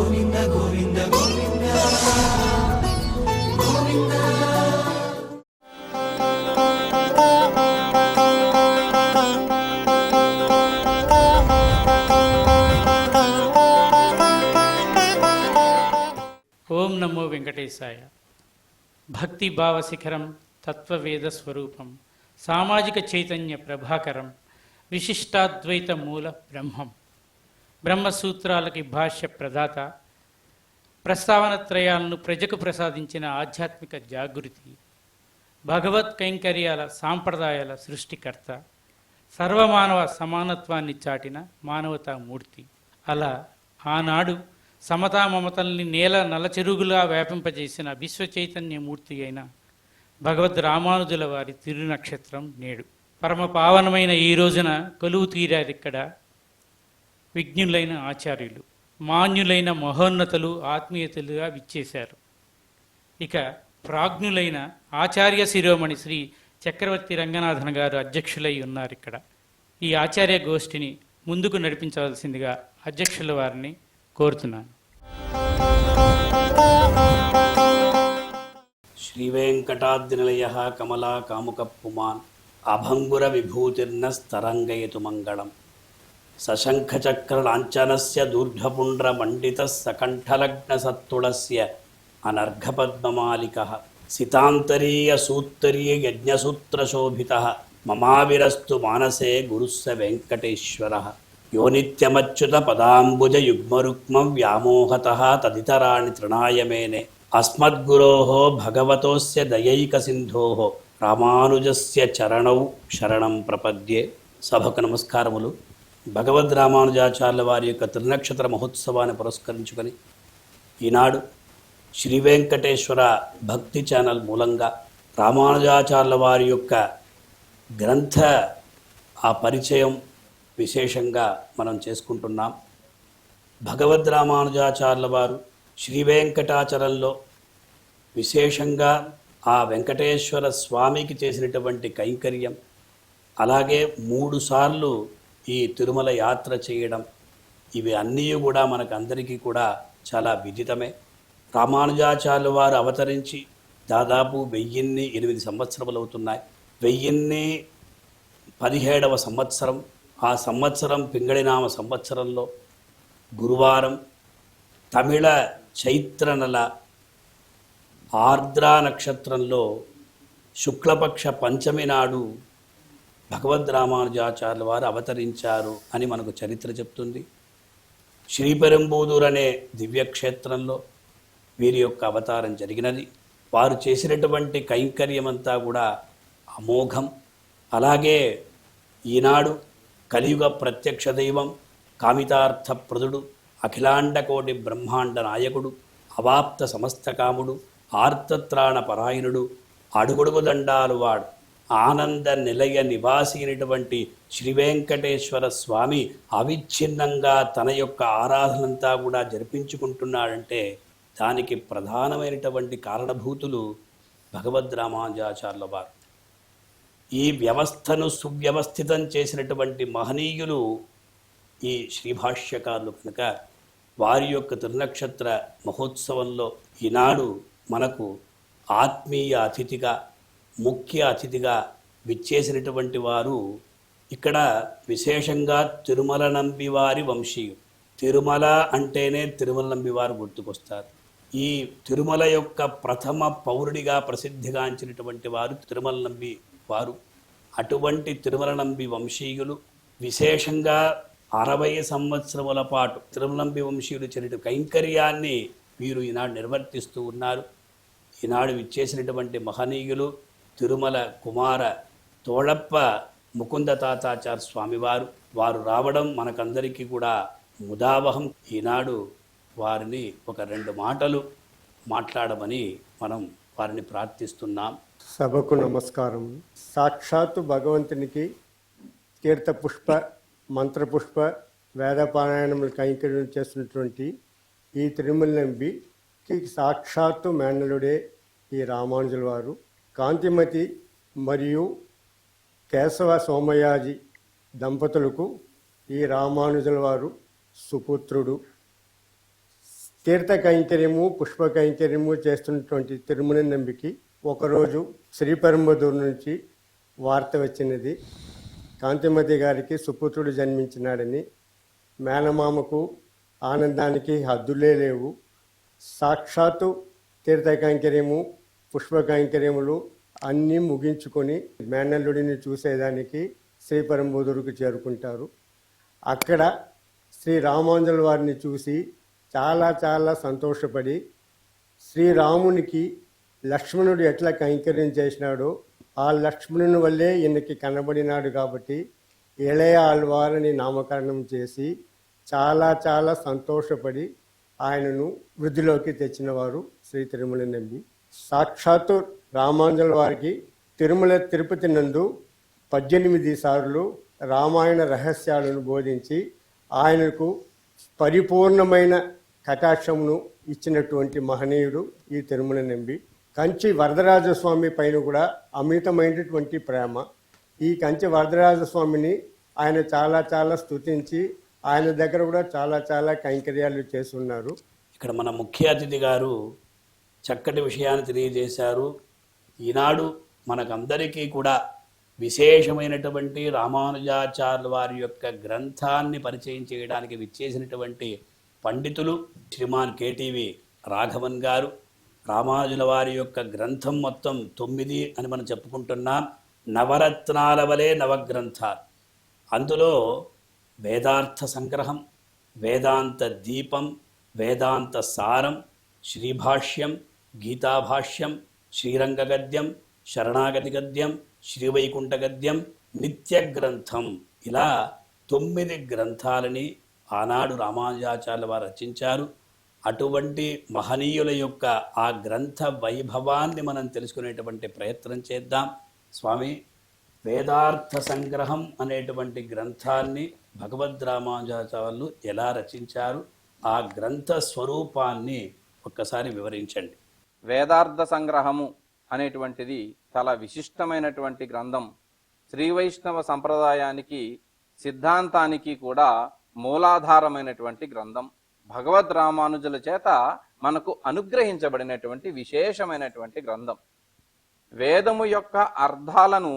గోవింద గోవింద గోవింద గోవింద. ఓం నమో వెంకటేశాయ. భక్తి భావ శిఖరం, తత్వవేద స్వరూపం, సామాజిక చైతన్య ప్రభాకరం, విశిష్టాద్వైత మూల బ్రహ్మం, బ్రహ్మసూత్రాలకి భాష్య ప్రదాత, ప్రస్తావనత్రయాలను ప్రజకు ప్రసాదించిన ఆధ్యాత్మిక జాగృతి, భగవత్ కైంకర్యాల సాంప్రదాయాల సృష్టికర్త, సర్వమానవ సమానత్వాన్ని చాటిన మానవతామూర్తి. అలా ఆనాడు సమతా మమతల్ని నేల నలచెరుగులా వ్యాపింపజేసిన విశ్వ చైతన్యమూర్తి అయిన భగవద్ రామానుజుల వారి తిరునక్షత్రం నేడు. పరమ పావనమైన ఈ రోజున కొలువు తీరారిక్కడ విజ్ఞులైన ఆచార్యులు, మాన్యులైన మహోన్నతులు ఆత్మీయతలుగా విచ్చేశారు. ఇక ప్రాజ్ఞులైన ఆచార్య శిరోమణి శ్రీ చక్రవర్తి రంగనాథన్ గారు అధ్యక్షులై ఉన్నారు. ఇక్కడ ఈ ఆచార్య గోష్ఠిని ముందుకు నడిపించవలసిందిగా అధ్యక్షుల వారిని కోరుతున్నాను. శ్రీవేంకటాద్రినిలయ కమలా కాముక పుమాన్ అభంగుర విభూతిర్న స్తరంగయతు మంగళం. సశంఖచక్ర లాంఛనస్య దూర్ధపుండ్ర మండిత సకంఠలగ్న సత్తుళస్య అనర్ఘపద్మమాలికః సితాంతరీయ సూత్తరీయ యజ్ఞసూత్రశోభితః మమావిరస్తు మానసే గురుస్స వెంకటేశ్వరః. యో నిత్యమచ్యుత పదాంబుజ యుగ్మరుక్మం వ్యామోహతః తదితరాణి తృణాయమేనే అస్మద్గురోః భగవతోస్య దయైక సింధోః రామానుజస్య చరణౌ శరణం ప్రపద్యే. సభకు నమస్కారములు. భగవద్ రామానుజాచార్యుల వారి యొక్క త్రినక్షత్ర మహోత్సవాన్ని పురస్కరించుకొని ఈనాడు శ్రీ వెంకటేశ్వర భక్తి ఛానల్ మూలంగా రామానుజాచార్యుల వారి యొక్క గ్రంథ ఆ పరిచయం విశేషంగా మనం చేసుకుంటున్నాం. భగవద్ రామానుజాచార్యుల వారు శ్రీ వెంకటాచలంలో విశేషంగా ఆ వెంకటేశ్వర స్వామికి చేసినటువంటి కైంకర్యం, అలాగే 3 సార్లు ఈ తిరుమల యాత్ర చేయడం, ఇవి అన్నీ కూడా మనకందరికీ కూడా చాలా విదితమే. రామానుజాచార్యుల వారు అవతరించి దాదాపు 1008 సంవత్సరములు అవుతున్నాయి. 1017వ సంవత్సరం, ఆ సంవత్సరం పింగళినామ సంవత్సరంలో గురువారం తమిళ చైత్ర నెల ఆర్ద్రా నక్షత్రంలో శుక్లపక్ష పంచమి నాడు భగవద్ రామానుజాచార్యుల వారు అవతరించారు అని మనకు చరిత్ర చెప్తుంది. శ్రీపెరంబూదూర్ అనే దివ్యక్షేత్రంలో వీరి యొక్క అవతారం జరిగినది. వారు చేసినటువంటి కైంకర్యమంతా కూడా అమోఘం. అలాగే ఈనాడు కలియుగ ప్రత్యక్ష దైవం, కామితార్థప్రదుడు, అఖిలాండకోటి బ్రహ్మాండ నాయకుడు, అవాప్త సమస్తకాముడు, ఆర్తత్రాణ పరాయణుడు, అడుగడుగు దండాలు వాడు, ఆనంద నిలయ నివాసి అయినటువంటి శ్రీ వెంకటేశ్వర స్వామి అవిచ్ఛిన్నంగా తన యొక్క ఆరాధనంతా కూడా జరిపించుకుంటున్నాడంటే దానికి ప్రధానమైనటువంటి కారణభూతులు భగవద్ రామానుజాచార్యుల వారు. ఈ వ్యవస్థను సువ్యవస్థితం చేసినటువంటి మహనీయులు ఈ శ్రీభాష్యకారులు కనుక వారి యొక్క త్రినక్షత్ర మహోత్సవంలో ఈనాడు మనకు ఆత్మీయ అతిథిగా, ముఖ్య అతిథిగా విచ్చేసినటువంటి వారు ఇక్కడ విశేషంగా తిరుమల నంబివారి వంశీయులు. తిరుమల అంటేనే తిరుమల నంబివారు గుర్తుకొస్తారు. ఈ తిరుమల యొక్క ప్రథమ పౌరుడిగా ప్రసిద్ధిగాంచినటువంటి వారు తిరుమల నంబి వారు. అటువంటి తిరుమల నంబి వంశీయులు విశేషంగా 60 సంవత్సరముల పాటు తిరుమల నంబి వంశీయులు చేసిన కైంకర్యాన్ని వీరు ఈనాడు నిర్వర్తిస్తూ ఉన్నారు. ఈనాడు విచ్చేసినటువంటి మహనీయులు తిరుమల కుమార తోళప్ప ముకుంద తాతాచార్య స్వామివారు. వారు రావడం మనకందరికీ కూడా ముదావహం. ఈనాడు వారిని ఒక 2 మాటలు మాట్లాడమని మనం వారిని ప్రార్థిస్తున్నాం. సభకు నమస్కారం. సాక్షాత్తు భగవంతునికి తీర్థపుష్ప, మంత్రపుష్ప, వేదపారాయణములు కైంకర్యం చేస్తున్నటువంటి ఈ తిరుమల నంబికి సాక్షాత్తు మేనలుడే ఈ రామానుజుల వారు. కాంతిమతి మరియు కేశవ సోమయాజి దంపతులకు ఈ రామానుజుల వారు సుపుత్రుడు. తీర్థ కైంకర్యము పుష్ప కైంకర్యము చేస్తున్నటువంటి తిరుమల నంబికి ఒకరోజు శ్రీపెరంబదూరు నుంచి వార్త వచ్చినది. కాంతిమతి గారికి సుపుత్రుడు జన్మించినాడని. మేనమామకు ఆనందానికి హద్దులే లేవు. సాక్షాత్తు తీర్థ కైంకర్యము పుష్ప కైంకర్యములు అన్నీ ముగించుకొని మేనల్లుడిని చూసేదానికి శ్రీపెరంబదూరుకు చేరుకుంటారు. అక్కడ శ్రీ రామానుజుల వారిని చూసి చాలా చాలా సంతోషపడి శ్రీరామునికి లక్ష్మణుడు ఎట్లా కైంకర్యం చేసినాడో ఆ లక్ష్మణుని వల్లే ఈయనకి కనబడినాడు కాబట్టి ఇళయ ఆళ్వారని నామకరణం చేసి చాలా చాలా సంతోషపడి ఆయనను వృద్ధిలోకి తెచ్చినవారు శ్రీ తిరుమల నంబి. సాక్షాత్తు రామానుజుల వారికి తిరుమల తిరుపతి నందు 18 సార్లు రామాయణ రహస్యాలను బోధించి ఆయనకు పరిపూర్ణమైన కటాక్షమును ఇచ్చినటువంటి మహనీయుడు ఈ తిరుమల నంబి. కంచి వరదరాజస్వామి పైన కూడా అమితమైనటువంటి ప్రేమ. ఈ కంచి వరదరాజస్వామిని ఆయన చాలా చాలా స్తుతించి ఆయన దగ్గర కూడా చాలా చాలా కైంకర్యాలు చేస్తున్నారు. ఇక్కడ మన ముఖ్య అతిథి గారు చక్కటి విషయాన్ని తెలియజేశారు. ఈనాడు మనకందరికీ కూడా విశేషమైనటువంటి రామానుజాచార్యుల వారి యొక్క గ్రంథాన్ని పరిచయం చేయడానికి విచ్చేసినటువంటి పండితులు శ్రీమాన్ కేటీవీ రాఘవన్ గారు. రామానుజుల వారి యొక్క గ్రంథం మొత్తం 9 అని మనం చెప్పుకుంటున్నాం. నవరత్నాల వలె నవగ్రంథాలు. అందులో వేదార్థ సంగ్రహం, వేదాంత దీపం, వేదాంత సారం, శ్రీభాష్యం, గీతాభాష్యం, శ్రీరంగ గద్యం, శరణాగతి గద్యం, శ్రీవైకుంఠ గద్యం, నిత్య గ్రంథం, ఇలా 9 గ్రంథాలని ఆనాడు రామానుజాచార్యుల వారు రచించారు. అటువంటి మహనీయుల యొక్క ఆ గ్రంథ వైభవాన్ని మనం తెలుసుకునేటువంటి ప్రయత్నం చేద్దాం. స్వామి, వేదార్థ సంగ్రహం అనేటువంటి గ్రంథాన్ని భగవద్ రామానుజాచార్యులు ఎలా రచించారు? ఆ గ్రంథ స్వరూపాన్ని ఒక్కసారి వివరించండి. వేదార్థ సంగ్రహము అనేటువంటిది చాలా విశిష్టమైనటువంటి గ్రంథం. శ్రీ వైష్ణవ సంప్రదాయానికి సిద్ధాంతానికి కూడా మూలాధారమైనటువంటి గ్రంథం. భగవద్ రామానుజుల చేత మనకు అనుగ్రహించబడినటువంటి విశేషమైనటువంటి గ్రంథం. వేదము యొక్క అర్థాలను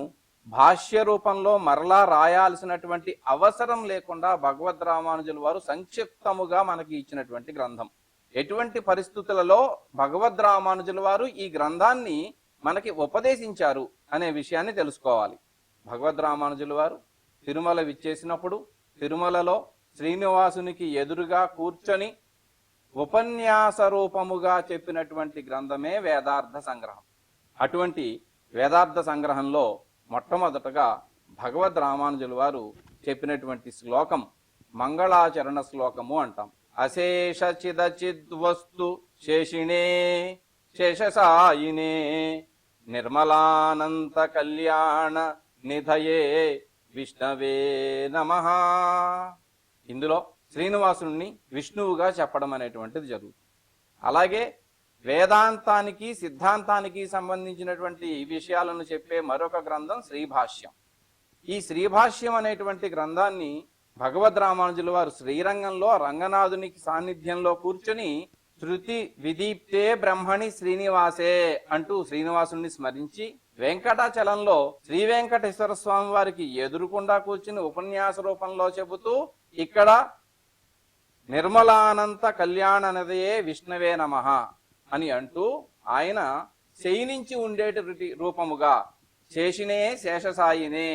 భాష్య రూపంలో మరలా రాయాల్సినటువంటి అవసరం లేకుండా భగవద్ రామానుజుల వారు సంక్షిప్తముగా మనకి ఇచ్చినటువంటి గ్రంథం. ఎటువంటి పరిస్థితులలో భగవద్ రామానుజుల వారు ఈ గ్రంథాన్ని మనకి ఉపదేశించారు అనే విషయాన్ని తెలుసుకోవాలి. భగవద్ రామానుజుల వారు తిరుమల విచ్చేసినప్పుడు తిరుమలలో శ్రీనివాసునికి ఎదురుగా కూర్చొని ఉపన్యాస రూపముగా చెప్పినటువంటి గ్రంథమే వేదార్థ సంగ్రహం. అటువంటి వేదార్థ సంగ్రహంలో మొట్టమొదటగా భగవద్ రామానుజుల వారు చెప్పినటువంటి శ్లోకం మంగళాచరణ శ్లోకము అంటాం. అశేష చిదచిద్వస్తు శేషిణే శేషసాయినే నిర్మలానంత కళ్యాణ నిధయే విష్ణవే నమః. ఇందులో శ్రీనివాసుని విష్ణువుగా చెప్పడం అనేటువంటిది జరుగుతుంది. అలాగే వేదాంతానికి సిద్ధాంతానికి సంబంధించినటువంటి విషయాలను చెప్పే మరొక గ్రంథం శ్రీభాష్యం. ఈ శ్రీభాష్యం అనేటువంటి గ్రంథాన్ని భగవద్ రామానుజుల వారు శ్రీరంగంలో రంగనాథునికి సాన్నిధ్యంలో కూర్చొని శృతి విదీప్తే బ్రహ్మణి శ్రీనివాసే అంటూ శ్రీనివాసుని స్మరించి వెంకటాచలంలో శ్రీ వెంకటేశ్వర స్వామి వారికి ఎదురుకుండా కూర్చుని ఉపన్యాస రూపంలో చెబుతూ ఇక్కడ నిర్మలానంత కళ్యాణ నదయే విష్ణవే నమః అని అంటూ ఆయన శయనించి ఉండేటి రూపముగా శేషినే శేషసాయినే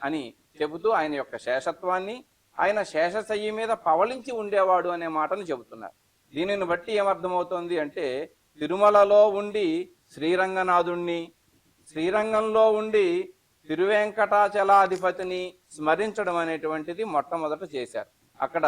అని చెబుతూ ఆయన యొక్క శేషత్వాన్ని, ఆయన శేషశయ్యి మీద పవళించి ఉండేవాడు అనే మాటను చెబుతున్నారు. దీనిని బట్టి ఏమర్థమవుతోంది అంటే తిరుమలలో ఉండి శ్రీరంగనాథుణ్ణి, శ్రీరంగంలో ఉండి తిరువెంకటాచలాధిపతిని స్మరించడం అనేటువంటిది మొట్టమొదట చేశారు. అక్కడ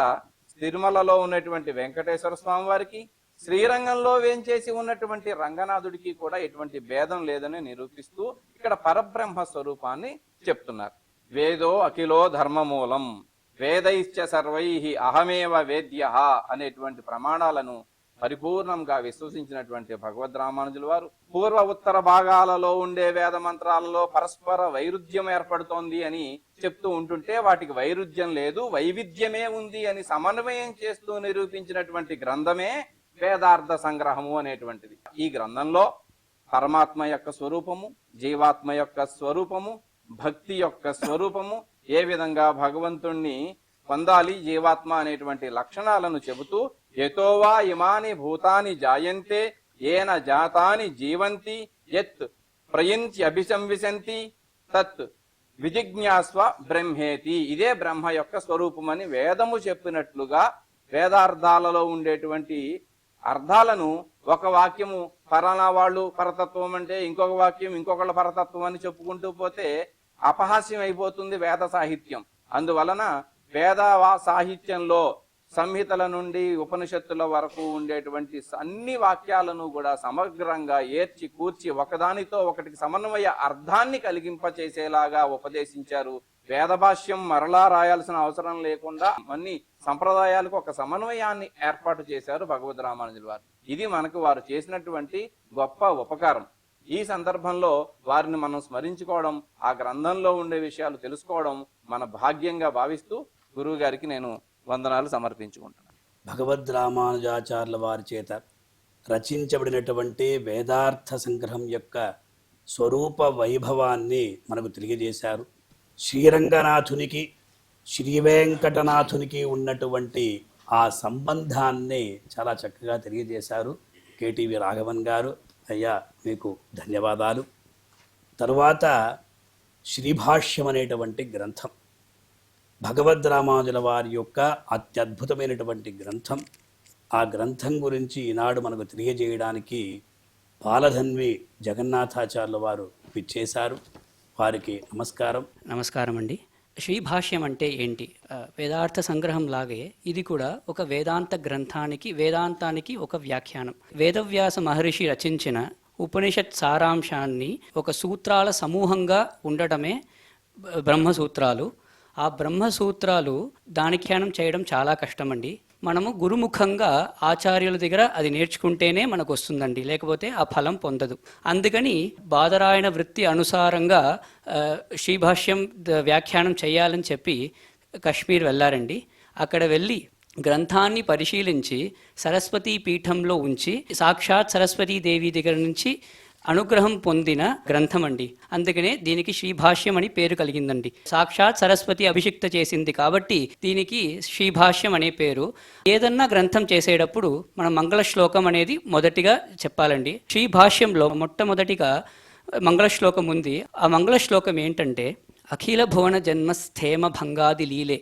తిరుమలలో ఉన్నటువంటి వెంకటేశ్వర స్వామి వారికి, శ్రీరంగంలో వేంచేసి ఉన్నటువంటి రంగనాథుడికి కూడా ఎటువంటి భేదం లేదని నిరూపిస్తూ ఇక్కడ పరబ్రహ్మ స్వరూపాన్ని చెప్తున్నారు. వేదో అఖిలో ధర్మమూలం వేదైశ్చ సర్వైః అహమేవ వేద్యః అనేటువంటి ప్రమాణాలను పరిపూర్ణంగా విశ్వసించినటువంటి భగవద్ రామానుజుల వారు పూర్వ ఉత్తర భాగాలలో ఉండే వేద మంత్రాలలో పరస్పర వైరుధ్యం ఏర్పడుతోంది అని చెప్తూ ఉంటుంటే వాటికి వైరుధ్యం లేదు, వైవిధ్యమే ఉంది అని సమన్వయం చేస్తూ నిరూపించినటువంటి గ్రంథమే వేదార్థ సంగ్రహము అనేటువంటిది. ఈ గ్రంథంలో పరమాత్మ యొక్క స్వరూపము, జీవాత్మ యొక్క స్వరూపము, భక్తి యొక్క స్వరూపము, ఏ విధంగా భగవంతుణ్ణి పొందాలి జీవాత్మ అనేటువంటి లక్షణాలను చెబుతూ యతోవా ఇమాని భూతాని జాయంతే ఏన జాతాని జీవంతి యత్ ప్రయింత్యభిసంవిశంతి తత్ విజిజ్ఞాస్వ బ్రహ్మేతి. ఇదే బ్రహ్మ యొక్క స్వరూపమని వేదము చెప్పినట్లుగా వేదార్థాలలో ఉండేటువంటి అర్థాలను ఒక వాక్యము పలానా వాళ్ళు పరతత్వం అంటే ఇంకొక వాక్యం ఇంకొకళ్ళ పరతత్వం అని చెప్పుకుంటూ పోతే అపహాస్యం అయిపోతుంది వేద సాహిత్యం. అందువలన వేద సాహిత్యంలో సంహితల నుండి ఉపనిషత్తుల వరకు ఉండేటువంటి అన్ని వాక్యాలను కూడా సమగ్రంగా ఏర్చి కూర్చి ఒకదానితో ఒకటికి సమన్వయ అర్థాన్ని కలిగింపచేసేలాగా ఉపదేశించారు. వేద భాష్యం మరలా రాయాల్సిన అవసరం లేకుండా అన్ని సంప్రదాయాలకు ఒక సమన్వయాన్ని ఏర్పాటు చేశారు భగవద్ రామానుజుల వారు. ఇది మనకు వారు చేసినటువంటి గొప్ప ఉపకారం. ఈ సందర్భంలో వారిని మనం స్మరించుకోవడం, ఆ గ్రంథంలో ఉండే విషయాలు తెలుసుకోవడం మన భాగ్యంగా భావిస్తూ గురువు గారికి నేను వందనాలు సమర్పించుకుంటున్నాను. భగవద్ రామానుజాచార్యుల వారి చేత రచించబడినటువంటి వేదార్థ సంగ్రహం యొక్క స్వరూప వైభవాన్ని మనకు తెలియజేశారు. శ్రీరంగనాథునికి శ్రీవేంకటనాథునికి ఉన్నటువంటి ఆ సంబంధాన్ని చాలా చక్కగా తెలియజేశారు కేటీవీ రాఘవన్ గారు. అయ్యా మీకు ధన్యవాదాలు. తరువాత శ్రీభాష్యం అనేటువంటి గ్రంథం భగవద్ రామానుజుల వారి యొక్క అత్యద్భుతమైనటువంటి గ్రంథం. ఆ గ్రంథం గురించి ఈనాడు మనకు తెలియజేయడానికి పాలధన్వి జగన్నాథాచార్యుల వారు పిచ్చేశారు. వారికి నమస్కారం. నమస్కారం అండి. శ్రీభాష్యం అంటే ఏంటి? వేదార్థ సంగ్రహం లాగే ఇది కూడా ఒక వేదాంత గ్రంథానికి, వేదాంతానికి ఒక వ్యాఖ్యానం. వేదవ్యాస మహర్షి రచించిన ఉపనిషత్ సారాంశాన్ని ఒక సూత్రాల సమూహంగా ఉండటమే బ్రహ్మసూత్రాలు. ఆ బ్రహ్మసూత్రాలు దానికి ధ్యానం చేయడం చాలా కష్టమండి. మనము గురుముఖంగా ఆచార్యుల దగ్గర అది నేర్చుకుంటేనే మనకు వస్తుందండి, లేకపోతే ఆ ఫలం పొందదు. అందుకని బాదరాయణ వృత్తి అనుసారంగా శ్రీభాష్యం వ్యాఖ్యానం చేయాలని చెప్పి కశ్మీర్ వెళ్ళారండి. అక్కడ వెళ్ళి గ్రంథాన్ని పరిశీలించి సరస్వతీ పీఠంలో ఉంచి సాక్షాత్ సరస్వతీదేవి దగ్గర నుంచి అనుగ్రహం పొందిన గ్రంథం అండి. అందుకనే దీనికి శ్రీభాష్యం అని పేరు కలిగిందండి. సాక్షాత్ సరస్వతి అభిషిక్త చేసింది కాబట్టి దీనికి శ్రీభాష్యం అనే పేరు. ఏదన్నా గ్రంథం చేసేటప్పుడు మనం మంగళ శ్లోకం అనేది మొదటిగా చెప్పాలండి. శ్రీభాష్యంలో మొట్టమొదటిగా మంగళ శ్లోకం ఉంది. ఆ మంగళ శ్లోకం ఏంటంటే, అఖిల భువన జన్మ స్థేమ భంగాది లీలే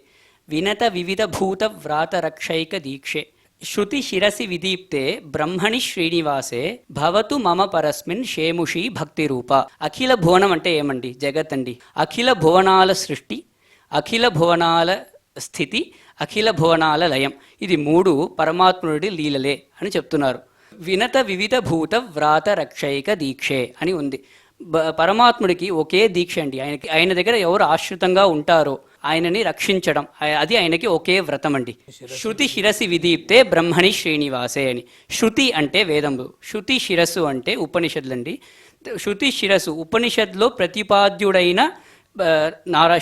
వినత వివిధ భూత వ్రాత రక్షైక దీక్షే శృతి శిరసి విదీప్తే బ్రహ్మణి శ్రీనివాసే భవతు మమ పరస్మిన్ షేముషి భక్తి రూప. అఖిల భువనం అంటే ఏమండి? జగత్ అండి. అఖిల భువనాల సృష్టి, అఖిల భువనాల స్థితి, అఖిల భువనాల లయం, ఇది మూడు పరమాత్ముడి లీలలే అని చెప్తున్నారు. వినత వివిధ భూత వ్రాత రక్షైక దీక్షే అని ఉంది. పరమాత్ముడికి ఒకే దీక్ష అండి. ఆయన దగ్గర ఎవరు ఆశ్రితంగా ఉంటారో ఆయనని రక్షించడం, అది ఆయనకి ఒకే వ్రతం అండి. శృతి శిరసి విదీప్తే బ్రహ్మణి శ్రీనివాసే అని. శృతి అంటే వేదములు, శృతి శిరస్సు అంటే ఉపనిషత్తులండి. శృతి శిరస్సు ఉపనిషత్తులో ప్రతిపాద్యుడైన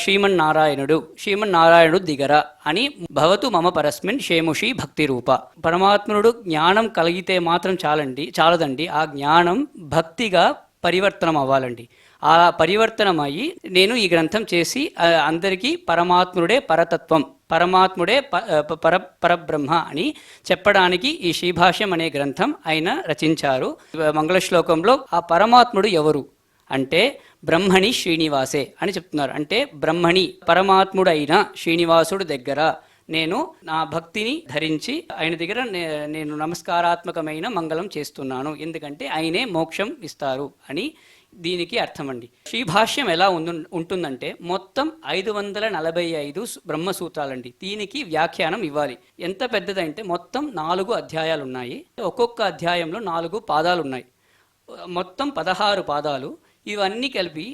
శ్రీమన్నారాయణుడు దిగర అని భవతు మమ పరస్మిన్ షేముషి భక్తి రూప. పరమాత్ముడు జ్ఞానం కలిగితే మాత్రం చాలదండి. ఆ జ్ఞానం భక్తిగా పరివర్తనం అవ్వాలండి. ఆ పరివర్తనం అయ్యి నేను ఈ గ్రంథం చేసి అందరికీ పరమాత్ముడే పరతత్వం, పరమాత్ముడే పరబ్రహ్మ అని చెప్పడానికి ఈ శ్రీభాష్యం అనే గ్రంథం ఆయన రచించారు. మంగళ శ్లోకంలో ఆ పరమాత్ముడు ఎవరు అంటే బ్రహ్మణి శ్రీనివాసే అని చెప్తున్నారు. అంటే బ్రహ్మణి పరమాత్ముడు అయిన శ్రీనివాసుడు దగ్గర నేను నా భక్తిని ధరించి ఆయన దగ్గర నేను నమస్కారాత్మకమైన మంగళం చేస్తున్నాను, ఎందుకంటే ఆయనే మోక్షం ఇస్తారు అని దీనికి అర్థం అండి. శ్రీభాష్యం ఎలా ఉంటుందంటే మొత్తం 545 బ్రహ్మసూత్రాలండి. దీనికి వ్యాఖ్యానం ఇవ్వాలి. ఎంత పెద్దదంటే మొత్తం 4 అధ్యాయాలు ఉన్నాయి. ఒక్కొక్క అధ్యాయంలో 4 పాదాలు ఉన్నాయి. మొత్తం 16 పాదాలు. ఇవన్నీ కలిపి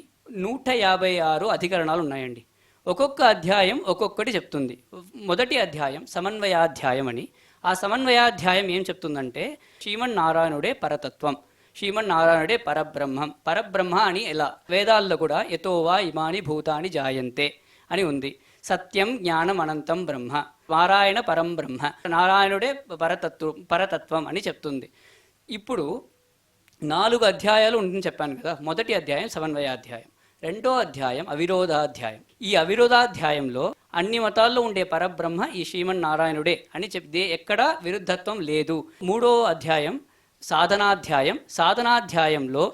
156 అధికరణాలు ఉన్నాయండి. ఒక్కొక్క అధ్యాయం ఒక్కొక్కటి చెప్తుంది. మొదటి అధ్యాయం సమన్వయాధ్యాయం అని. ఆ సమన్వయాధ్యాయం ఏం చెప్తుందంటే శ్రీమన్నారాయణుడే పరతత్వం, శ్రీమన్నారాయణుడే పరబ్రహ్మ అని ఎలా వేదాల్లో కూడా యతోవా ఇమాని భూతాని జాయంతే అని ఉంది. సత్యం జ్ఞానం అనంతం బ్రహ్మ, నారాయణ పరం బ్రహ్మ, నారాయణుడే పరతత్వం అని చెప్తుంది. ఇప్పుడు 4 అధ్యాయాలు ఉంటుందని చెప్పాను కదా. మొదటి అధ్యాయం సమన్వయాధ్యాయం, రెండో అధ్యాయం అవిరోధాధ్యాయం. ఈ అవిరోధాధ్యాయంలో అన్ని మతాల్లో ఉండే పరబ్రహ్మ ఈ శ్రీమన్నారాయణుడే అని చెప్తే ఎక్కడా విరుద్ధత్వం లేదు. మూడో అధ్యాయం సాధనాధ్యాయం. సాధనాధ్యాయంలో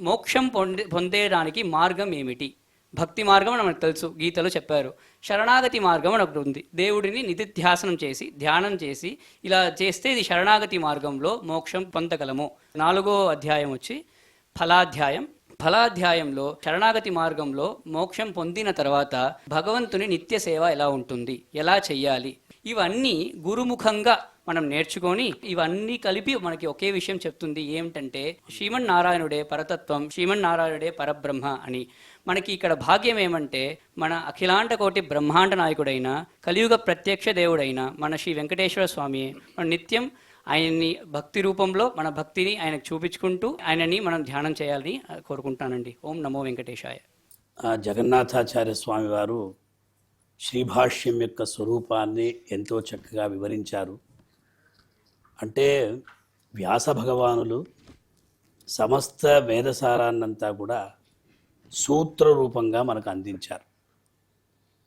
మోక్షం పొందేడానికి మార్గం ఏమిటి? భక్తి మార్గం అని మనకు తెలుసు, గీతలో చెప్పారు. శరణాగతి మార్గం అని ఒకటి ఉంది. దేవుడిని నిధిధ్యాసనం చేసి ధ్యానం చేసి ఇలా చేస్తే ఇది శరణాగతి మార్గంలో మోక్షం పొందగలము. 4వ అధ్యాయం వచ్చి ఫలాధ్యాయం. ఫలాధ్యాయంలో శరణాగతి మార్గంలో మోక్షం పొందిన తర్వాత భగవంతుని నిత్య సేవ ఎలా ఉంటుంది, ఎలా చెయ్యాలి, ఇవన్నీ గురుముఖంగా మనం నేర్చుకొని ఇవన్నీ కలిపి మనకి ఒకే విషయం చెప్తుంది. ఏమిటంటే శ్రీమన్నారాయణుడే పరతత్వం, శ్రీమన్నారాయణుడే పరబ్రహ్మ అని. మనకి ఇక్కడ భాగ్యం ఏమంటే మన అఖిలాండ కోటి బ్రహ్మాండ నాయకుడైన కలియుగ ప్రత్యక్ష దేవుడైన మన శ్రీ వెంకటేశ్వర స్వామి మన నిత్యం ఆయన్ని భక్తి రూపంలో మన భక్తిని ఆయనకు చూపించుకుంటూ ఆయనని మనం ధ్యానం చేయాలని కోరుకుంటానండి. ఓం నమో వెంకటేశాయ. జగన్నాథాచార్య స్వామి వారు శ్రీభాష్యం యొక్క స్వరూపాన్ని ఎంతో చక్కగా వివరించారు. అంటే వ్యాస భగవానులు సమస్త వేదసారాన్నంతా కూడా సూత్ర రూపంగా మనకు అందించారు.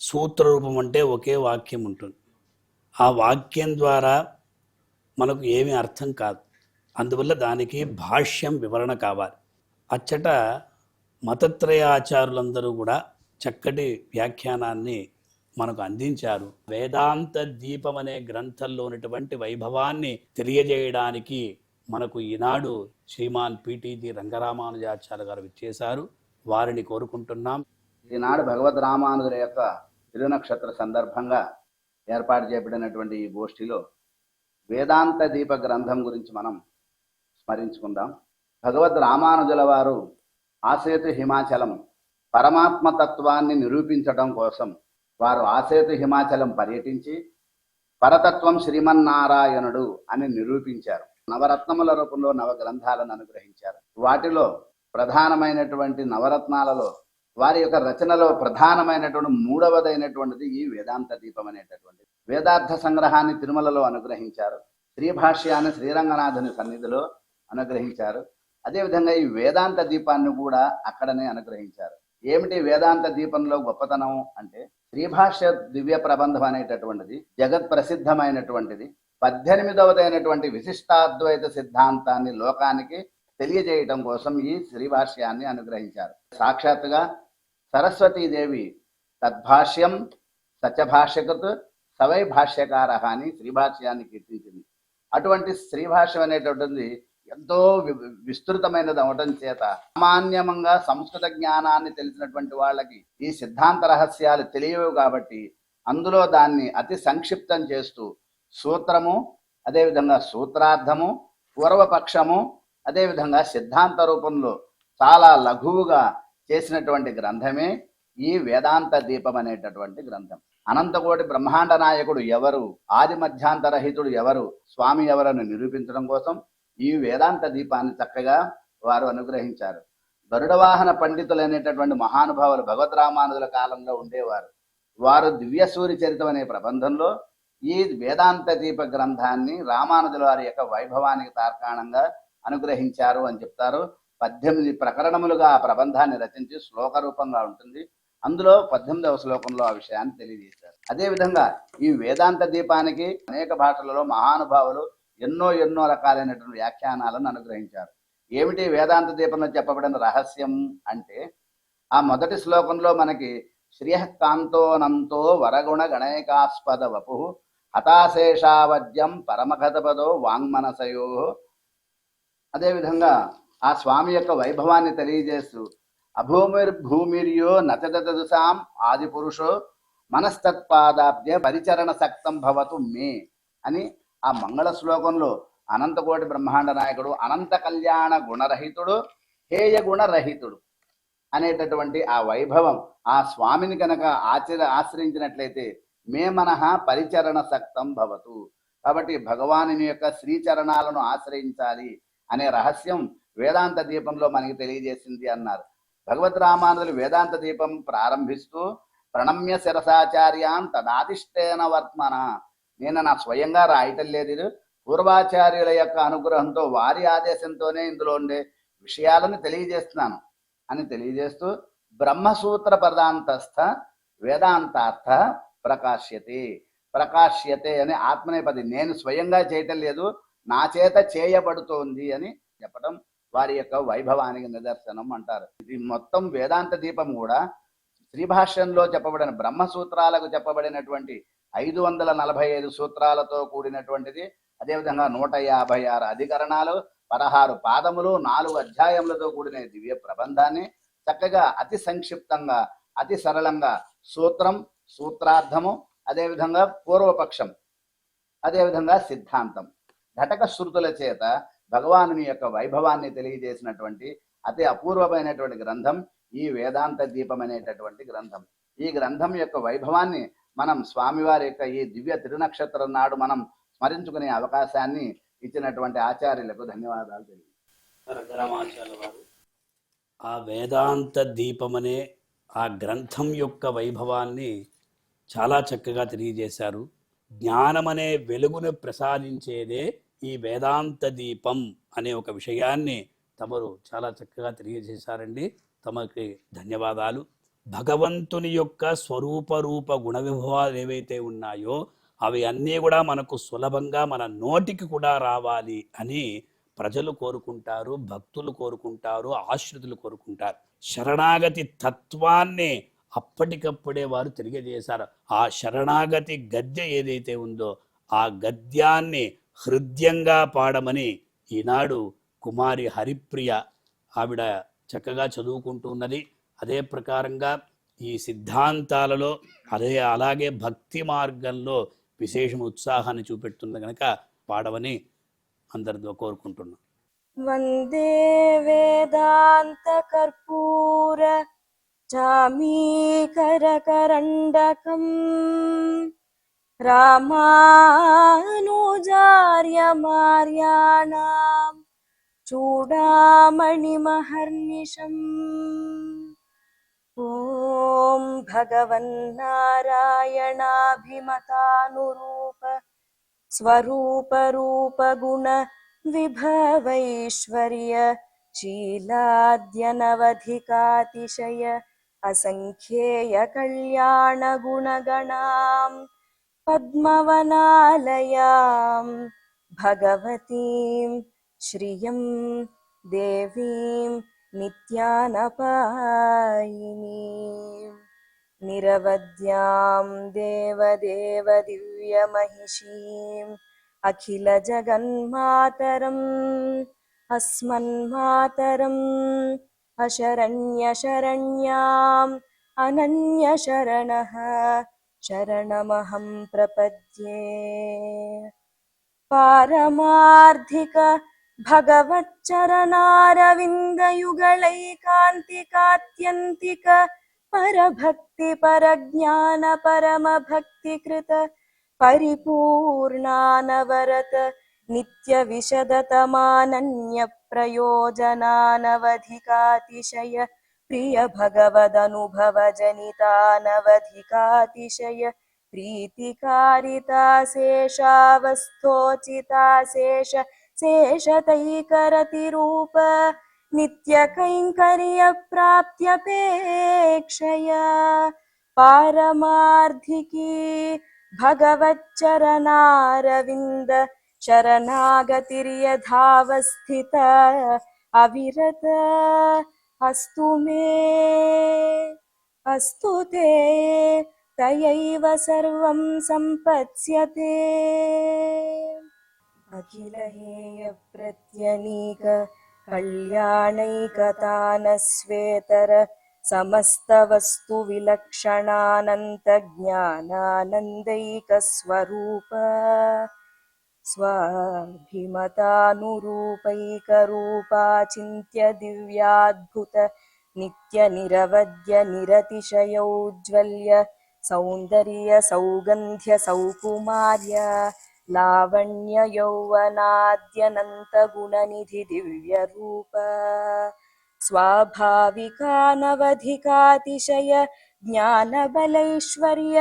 సూత్ర రూపం అంటే ఒకే వాక్యం ఉంటుంది. ఆ వాక్యం ద్వారా మనకు ఏమీ అర్థం కాదు. అందువల్ల దానికి భాష్యం వివరణ కావాలి. అచ్చట మతత్రయాచారులందరూ కూడా చక్కటి వ్యాఖ్యానాన్ని మనకు అందించారు. వేదాంత దీపం అనే గ్రంథంలో ఉన్నటువంటి వైభవాన్ని తెలియజేయడానికి మనకు ఈనాడు శ్రీమాన్ పిటిజి రంగరామానుజాచార్య గారు విచ్చేశారు. వారిని కోరుకుంటున్నాం. ఈనాడు భగవద్ రామానుజుల యొక్క తిరునక్షత్ర సందర్భంగా ఏర్పాటు చేయబడినటువంటి ఈ గోష్ఠిలో వేదాంత దీప గ్రంథం గురించి మనం స్మరించుకుందాం. భగవద్ రామానుజుల వారు ఆసేతు హిమాచలం పరమాత్మతత్వాన్ని నిరూపించడం కోసం వారు ఆసేతు హిమాచలం పర్యటించి పరతత్వం శ్రీమన్నారాయణుడు అని నిరూపించారు. నవరత్నముల రూపంలో 9 గ్రంథాలను అనుగ్రహించారు. వాటిలో ప్రధానమైనటువంటి నవరత్నాలలో వారి యొక్క రచనలో ప్రధానమైనటువంటి 3వదైనటువంటిది ఈ వేదాంత దీపం అనేటటువంటిది. వేదార్థ సంగ్రహాన్ని తిరుమలలో అనుగ్రహించారు. శ్రీభాష్యాన్ని శ్రీరంగనాథుని సన్నిధిలో అనుగ్రహించారు. అదేవిధంగా ఈ వేదాంత దీపాన్ని కూడా అక్కడనే అనుగ్రహించారు. ఏమిటి వేదాంత దీపంలో గొప్పతనం అంటే శ్రీభాష్య దివ్య ప్రబంధం అనేటటువంటిది జగత్ ప్రసిద్ధమైనటువంటిది. 18వదైనటువంటి విశిష్టాద్వైత సిద్ధాంతాన్ని లోకానికి తెలియజేయటం కోసం ఈ శ్రీభాష్యాన్ని అనుగ్రహించారు. సాక్షాత్తుగా సరస్వతీదేవి తద్భాష్యం సత్యభాష్యకృత్ సవై భాష్యకార అని శ్రీభాష్యాన్ని కీర్తించింది. అటువంటి శ్రీభాష్యం అనేటటువంటిది ఎంతో విస్తృతమైనది అవటం చేత సామాన్యంగా సంస్కృత జ్ఞానాన్ని తెలిసినటువంటి వాళ్ళకి ఈ సిద్ధాంత రహస్యాలు తెలియవు కాబట్టి అందులో దాన్ని అతి సంక్షిప్తం చేస్తూ సూత్రము, అదేవిధంగా సూత్రార్థము, పూర్వపక్షము, అదేవిధంగా సిద్ధాంత రూపంలో చాలా లఘువుగా చేసినటువంటి గ్రంథమే ఈ వేదాంత దీపం అనేటటువంటి గ్రంథం. అనంతకోటి బ్రహ్మాండ నాయకుడు ఎవరు, ఆది మధ్యాంతరహితుడు ఎవరు, స్వామి ఎవరని నిరూపించడం కోసం ఈ వేదాంత దీపాన్ని చక్కగా వారు అనుగ్రహించారు. గరుడవాహన పండితులు అనేటటువంటి మహానుభావులు భగవద్ రామానుజుల కాలంలో ఉండేవారు. వారు దివ్యసూరి చరితం అనే ప్రబంధంలో ఈ వేదాంత దీప గ్రంథాన్ని రామానుజుల వారి యొక్క వైభవానికి తార్కాణంగా అనుగ్రహించారు అని చెప్తారు. 18 ప్రకరణములుగా ఆ ప్రబంధాన్ని రచించి శ్లోక రూపంగా ఉంటుంది. అందులో 18వ శ్లోకంలో ఆ విషయాన్ని తెలియజేశారు. అదేవిధంగా ఈ వేదాంత దీపానికి అనేక భాషలలో మహానుభావులు ఎన్నో రకాలైనటువంటి వ్యాఖ్యానాలను అనుగ్రహించారు. ఏమిటి వేదాంత దీపంలో చెప్పబడిన రహస్యం అంటే ఆ మొదటి శ్లోకంలో మనకి శ్రీయకాంతోనంతో వరగుణ గణైకాస్పద వపు హతాశేషావద్యం పరమగతపదో వాంగ్మనసయో. అదేవిధంగా ఆ స్వామి యొక్క వైభవాన్ని తెలియజేస్తూ అభూమిర్భూమిర్యో నచదదుసాం ఆది పురుషో మనస్తత్పాదాబ్జే పరిచరణ సక్తం భవతు మే అని ఆ మంగళ శ్లోకంలో అనంతకోటి బ్రహ్మాండ నాయకుడు అనంత కళ్యాణ గుణరహితుడు హేయ గుణరహితుడు అనేటటువంటి ఆ వైభవం ఆ స్వామిని కనుక ఆశ్రయించినట్లయితే మే మనః పరిచరణ సక్తం భవతు. కాబట్టి భగవానుని యొక్క శ్రీచరణాలను ఆశ్రయించాలి అనే రహస్యం వేదాంత దీపంలో మనకి తెలియజేసింది అన్నారు. భగవద్ రామానుజులు వేదాంత దీపం ప్రారంభిస్తూ ప్రణమ్య శిరసాచార్యాన్ తదాదిష్టేన వర్త్మన. నేను నా స్వయంగా రాయటం లేదు, ఇది పూర్వాచార్యుల యొక్క అనుగ్రహంతో వారి ఆదేశంతోనే ఇందులో ఉండే విషయాలను తెలియజేస్తున్నాను అని తెలియజేస్తూ బ్రహ్మసూత్ర పదాంతస్థ వేదాంతార్థ ప్రకాశ్యతే. ప్రకాశ్యతే అని ఆత్మనేపది, నేను స్వయంగా చేయటం లేదు, నా చేత చేయబడుతోంది అని చెప్పడం వారి యొక్క వైభవానికి నిదర్శనం అంటారు. ఇది మొత్తం వేదాంత దీపం కూడా శ్రీభాష్యంలో చెప్పబడిన బ్రహ్మసూత్రాలకు చెప్పబడినటువంటి 545 సూత్రాలతో కూడినటువంటిది. అదేవిధంగా 156 అధికరణాలు, 16 పాదములు, 4 అధ్యాయములతో కూడిన దివ్య ప్రబంధాన్ని చక్కగా అతి సంక్షిప్తంగా అతి సరళంగా సూత్రం, సూత్రార్థము, అదేవిధంగా పూర్వపక్షం, అదేవిధంగా సిద్ధాంతం, ఘటక శృతుల చేత భగవానుని యొక్క వైభవాన్ని తెలియజేసినటువంటి అతి అపూర్వమైనటువంటి గ్రంథం ఈ వేదాంత దీపం అనేటటువంటి గ్రంథం. ఈ గ్రంథం యొక్క వైభవాన్ని మనం స్వామివారి యొక్క ఈ దివ్య తిరునక్షత్రం నాడు మనం స్మరించుకునే అవకాశాన్ని ఇచ్చినటువంటి ఆచార్యులకు ధన్యవాదాలు తెలియజేస్తాను. ఆ వేదాంత దీపమనే ఆ గ్రంథం యొక్క వైభవాన్ని చాలా చక్కగా తెలియజేశారు. జ్ఞానమనే వెలుగును ప్రసాదించేదే ఈ వేదాంత దీపం అనే ఒక విషయాన్ని తమరు చాలా చక్కగా తెలియజేశారండి. తమకి ధన్యవాదాలు. భగవంతుని యొక్క స్వరూప గుణ విభవాలు ఏవైతే ఉన్నాయో అవి అన్నీ కూడా మనకు సులభంగా మన నోటికి కూడా రావాలి అని ప్రజలు కోరుకుంటారు, భక్తులు కోరుకుంటారు, ఆశ్రితులు కోరుకుంటారు. శరణాగతి తత్వాన్ని అప్పటికప్పుడే వారు తెలియజేశారు. ఆ శరణాగతి గద్య ఏదైతే ఉందో ఆ గద్యాన్ని హృదయంగా పాడమని ఈనాడు కుమారి హరిప్రియ ఆవిడ చక్కగా చదువుకుంటూ ఉన్నది. అదే ప్రకారంగా ఈ సిద్ధాంతాలలో అలాగే భక్తి మార్గంలో విశేషం ఉత్సాహాన్ని చూపెడుతుంది కనుక పాడవని అందరితో కోరుకుంటున్నాం. వందే వేదాంత కర్పూర చామీకరకరండకం రామానుజార్యమార్యాణాం చూడామణిమహర్నిశం. ఓం భగవన్నారాయణాభిమతానురూప స్వరూపరూపగుణ విభవైశ్వర్య శీలాద్యనవధికాతిశయ అసంఖ్యేయ కళ్యాణ గుణగణాం పద్మవనాలయాం భగవతీం శ్రియం దేవీం నిత్యానపాయినీం నిరవద్యాం దేవదేవ దివ్యమహిషీం అఖిల జగన్మాతరం అస్మన్మాతరం అశరణ్యశరణ్యాం అనన్యశరణః శరణమహం ప్రపద్యే. పారమార్థిక భగవచ్చరణారవిందయుగళైకాంతికాత్యంతిక పరభక్తి పరజ్ఞాన పరమభక్తికృత పరిపూర్ణానవరత నిత్య విశదతమానన్య ప్రయోజనానవధికాతిశయ ప్రియ భగవదనుభవ జనితానవధికాతిశయ ప్రీతికారితాశేషావస్థోచితాశేష శేషతైకరతిరూప నిత్య కైంకర్య ప్రాప్త్యపేక్షయా పారమార్థికీ భగవచ్చరణారవింద శరణాగతిర్యథావస్థిత అవిరత అస్తు మే అస్తు తే తయైవ సర్వం సంపత్స్యతే. అఖిల హేయ ప్రత్యనీక కళ్యాణైకతానస్వేతర సమస్త వస్తు విలక్షణానంత జ్ఞానానందైక స్వరూప స్వాభిమతానురూపైక రూపాచింత్య దివ్యాద్భుత నిత్య నిరవద్య నిరతిశయౌజ్వల్య సౌందర్య సౌగంధ్య సౌకుమార్య లావణ్య యౌవనాద్యనంత గుణనిధి దివ్య రూప స్వాభావికానవధికాతిశయ ज्ञानबलैश्वर्य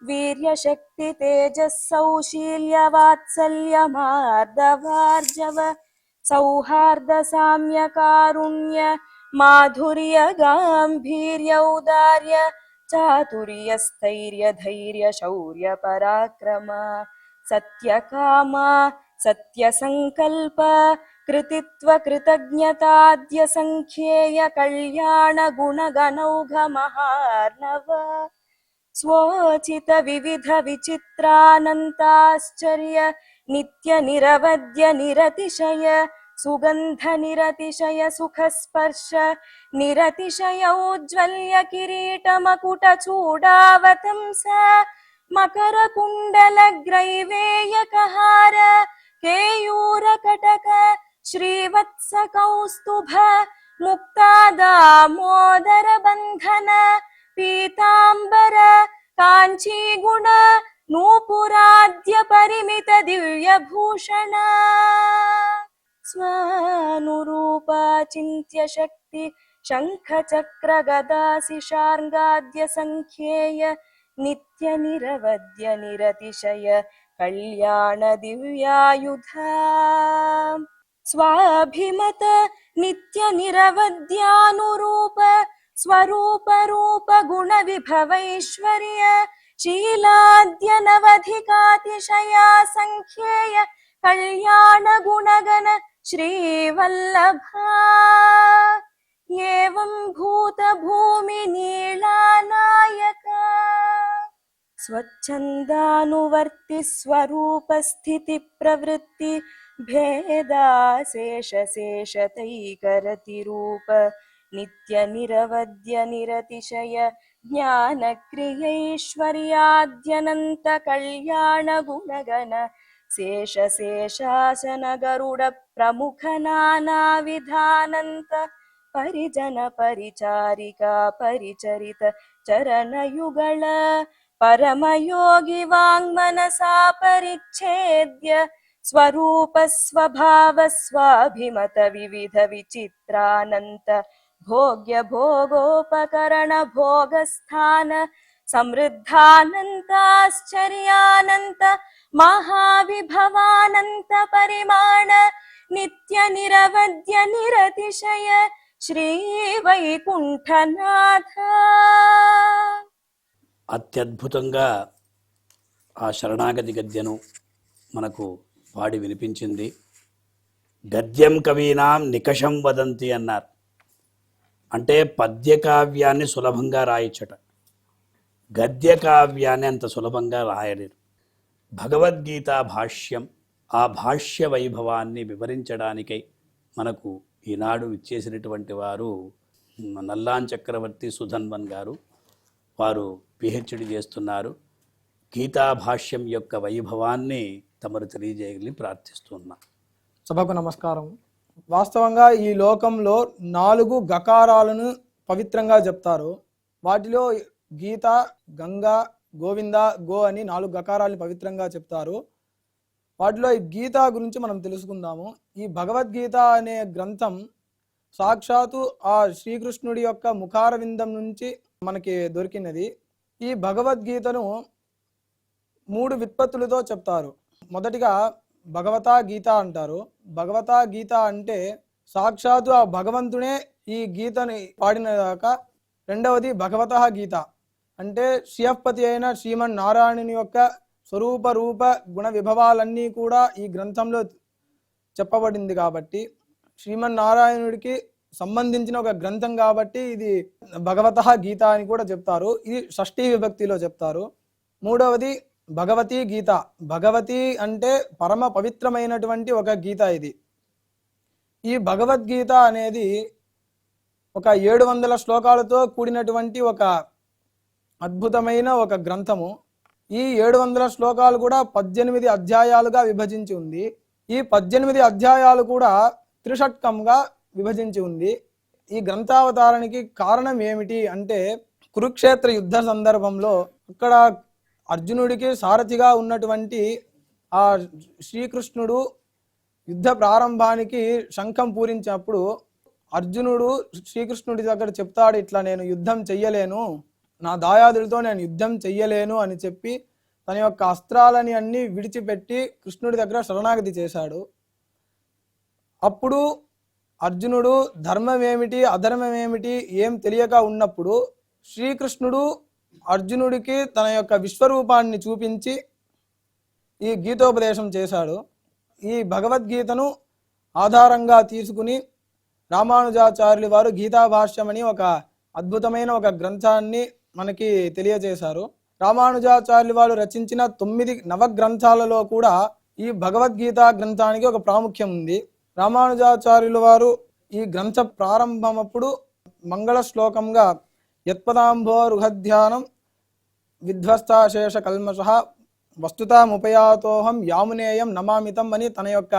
वीर्यशक्तितेजःसौशील्यवात्सल्यमार्दवार्जव सौहार्दसाम्यकारुण्य माधुर्य गाम्भीर्यौदार्य चातुर्यस्थैर्य धैर्य शौर्य पराक्रम सत्यकामा सत्यसङ्कल्प कृतित्व कृतज्ञताद्य संख्येय कल्याण गुणगणौघ महार्णव स्वोचित विविध विचित्रानन्ताश्चर्य नित्य निरवध्य निरतिशय सुगन्ध निरतिशय सुखस्पर्श निरतिशय औज्ज्वल्य किरीट मकुट चूडावतंस मकर कुण्डल ग्रैवेयकहार केयूर कटक श्रीवत्स कौस्तुभ मुक्ता दामोदर बन्धन पीताम्बर काञ्ची गुण नूपुराद्य परिमित दिव्य भूषण स्वानुरूपा चिन्त्य शक्ति शंख चक्र गदासि शार्ङ्गाद्य संख्येय नित्य निरवध्य निरतिशय कल्याण दिव्यायुधा स्वाभिमत नित्य निरवध्यानुरूप स्वरूप रूप गुण विभवैश्वर्य शीलाद्य नवधिकातिशया संख्येय कल्याण गुणगण श्रीवल्लभा एवं भूत भूमि नीलानायक स्वच्छन्दानुवर्ति स्वरूप स्थिति प्रवृत्ति भेदाशेष शेषतैकरति रूप नित्य निरवध्य निरतिशय ज्ञान क्रियैश्वर्याद्यनन्त कल्याण गुणगण शेष शेषासन गरुड प्रमुख नाना विधानन्त परिजन परिचारिका परिचरित चरणयुगल परमयोगी वाङ्मनसा परिच्छेद्य स्वरूप स्वभाव स्वाभिमत विविध विचित्रानन्त भोग्य भोगोपकरण भोगस्थान समृद्धानन्ताश्चर्यानन्त महाविभवानन्त परिमाण नित्य निरवध्य निरतिशय श्री వైకుంఠనాథ. అత్యద్భుతంగా ఆ శరణాగతి గద్యను మనకు పాడి వినిపించింది. గద్యం కవీనాం నికషం వదంతి అన్నారు. అంటే పద్యకావ్యాన్ని సులభంగా రాయచ్చట, గద్యకావ్యాన్ని అంత సులభంగా రాయలేరు. భగవద్గీత భాష్యం, ఆ భాష్య వైభవాన్ని వివరించడానికై మనకు ఈనాడు ఇచ్చేసినటువంటి వారు నల్లాన్ చక్రవర్తి సుధన్వన్ గారు. వారు పిహెచ్డి చేస్తున్నారు. గీతా భాష్యం యొక్క వైభవాన్ని తమరు తెలియజేయాలని ప్రార్థిస్తున్నాం. సభకు నమస్కారం. వాస్తవంగా ఈ లోకంలో 4 గకారాలను పవిత్రంగా చెప్తారు. వాటిలో గీత, గంగా, గోవింద, గో అని 4 గకారాలను పవిత్రంగా చెప్తారు. వాటిలో ఈ గీత గురించి మనం తెలుసుకుందాము. ఈ భగవద్గీత అనే గ్రంథం సాక్షాత్తు ఆ శ్రీకృష్ణుడి యొక్క ముఖారవిందం నుంచి మనకి దొరికినది. ఈ భగవద్గీతను 3 వ్యుత్పత్తులతో చెప్తారు. మొదటిగా భగవతా గీత అంటారు. భగవతా గీత అంటే సాక్షాత్తు ఆ భగవంతుడే ఈ గీతని పాడినదాకా. రెండవది భగవత గీత అంటే శ్రీయపతి అయిన శ్రీమన్ నారాయణుని యొక్క స్వరూప రూప గుణ విభవాలన్నీ కూడా ఈ గ్రంథంలో చెప్పబడింది కాబట్టి శ్రీమన్ నారాయణుడికి సంబంధించిన ఒక గ్రంథం కాబట్టి ఇది భగవత గీత అని కూడా చెప్తారు. ఇది షష్ఠీ విభక్తిలో చెప్తారు. మూడవది భగవతీ గీత. భగవతి అంటే పరమ పవిత్రమైనటువంటి ఒక గీత. ఇది ఈ భగవద్గీత అనేది ఒక 700 శ్లోకాలతో కూడినటువంటి ఒక అద్భుతమైన ఒక గ్రంథము. ఈ 700 శ్లోకాలు కూడా 18 అధ్యాయాలుగా విభజించి ఉంది. ఈ 18 అధ్యాయాలు కూడా త్రిషట్కంగా విభజించి ఉంది. ఈ గ్రంథావతారానికి కారణం ఏమిటి అంటే కురుక్షేత్ర యుద్ధ సందర్భంలో అక్కడ అర్జునుడికి సారథిగా ఉన్నటువంటి ఆ శ్రీకృష్ణుడు యుద్ధ ప్రారంభానికి శంఖం పూరించినప్పుడు అర్జునుడు శ్రీకృష్ణుడి దగ్గర చెప్తాడు, ఇట్లా నేను యుద్ధం చెయ్యలేను, నా దాయాదులతో నేను యుద్ధం చెయ్యలేను అని చెప్పి తన యొక్క అస్త్రాలని అన్నీ విడిచిపెట్టి కృష్ణుడి దగ్గర శరణాగతి చేశాడు. అప్పుడు అర్జునుడు ధర్మం ఏమిటి అధర్మం ఏమిటి ఏం తెలియక ఉన్నప్పుడు శ్రీకృష్ణుడు అర్జునుడికి తన యొక్క విశ్వరూపాన్ని చూపించి ఈ గీతోపదేశం చేశాడు. ఈ భగవద్గీతను ఆధారంగా తీసుకుని రామానుజాచార్యులు వారు గీతాభాష్యం అని ఒక అద్భుతమైన ఒక గ్రంథాన్ని మనకి తెలియజేశారు. రామానుజాచార్యులు వారు రచించిన 9 నవగ్రంథాలలో కూడా ఈ భగవద్గీత గ్రంథానికి ఒక ప్రాముఖ్యం ఉంది. రామానుజాచార్యులు వారు ఈ గ్రంథ ప్రారంభమప్పుడు మంగళ శ్లోకంగా యత్పదాంభోరుహధ్యానం విధ్వస్తాశేష కల్మషః వస్తుతాముపయాతోహం యామునేయం నమామితం అని తన యొక్క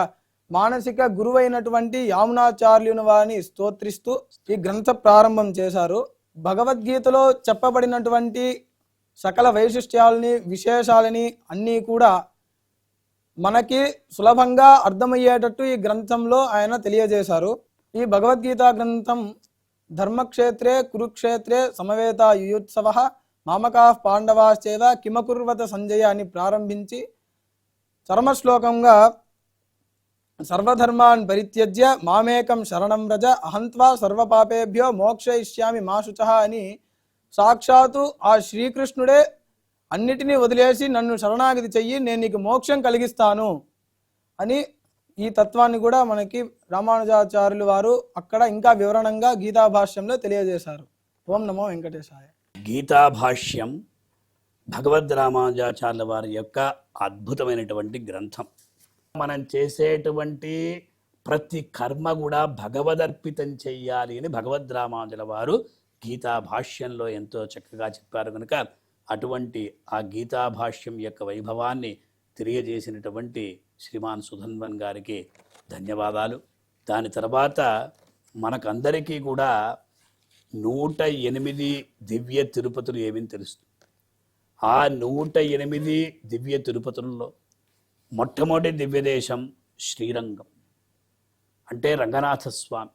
మానసిక గురువైనటువంటి యామునాచార్యుని వారిని స్తోత్రిస్తూ ఈ గ్రంథ ప్రారంభం చేశారు. భగవద్గీతలో చెప్పబడినటువంటి సకల వైశిష్ట్యాలని విశేషాలని అన్నీ కూడా మనకి సులభంగా అర్థమయ్యేటట్టు ఈ గ్రంథంలో ఆయన తెలియజేశారు. ఈ భగవద్గీత గ్రంథం ధర్మక్షేత్రే కురుక్షేత్రే సమవేత యుయుత్సవ మామకా పాండవాశ్చేవ కిమకుర్వత సంజయ అని ప్రారంభించి చర్మశ్లోకంగా సర్వధర్మాన్ పరిత్యజ్య మామేకం శరణం వ్రజ అహంత్వా సర్వపాపేభ్యో మోక్షయిష్యామి మా శుచః అని సాక్షాత్తు ఆ శ్రీకృష్ణుడే అన్నిటినీ వదిలేసి నన్ను శరణాగతి చెయ్యి, నేను నీకు మోక్షం కలిగిస్తాను అని ఈ తత్వాన్ని కూడా మనకి రామానుజాచార్యులు వారు అక్కడ ఇంకా వివరణంగా గీతాభాష్యంలో తెలియజేశారు. ఓం నమో వెంకటేశాయ. గీతాభాష్యం భగవద్ రామానుజాచార్యుల వారి యొక్క అద్భుతమైనటువంటి గ్రంథం. మనం చేసేటువంటి ప్రతి కర్మ కూడా భగవదర్పితం చెయ్యాలి అని భగవద్ రామానుజుల వారు గీతాభాష్యంలో ఎంతో చక్కగా చెప్పారు. కనుక అటువంటి ఆ గీతాభాష్యం యొక్క వైభవాన్ని తెలియజేసినటువంటి శ్రీమాన్ సుధన్వన్ గారికి ధన్యవాదాలు. దాని తర్వాత మనకందరికీ కూడా 108 దివ్య తిరుపతులు ఏమని తెలుస్తుంది. ఆ 108 దివ్య తిరుపతుల్లో మొట్టమొదటి దివ్యదేశం శ్రీరంగం, అంటే రంగనాథస్వామి.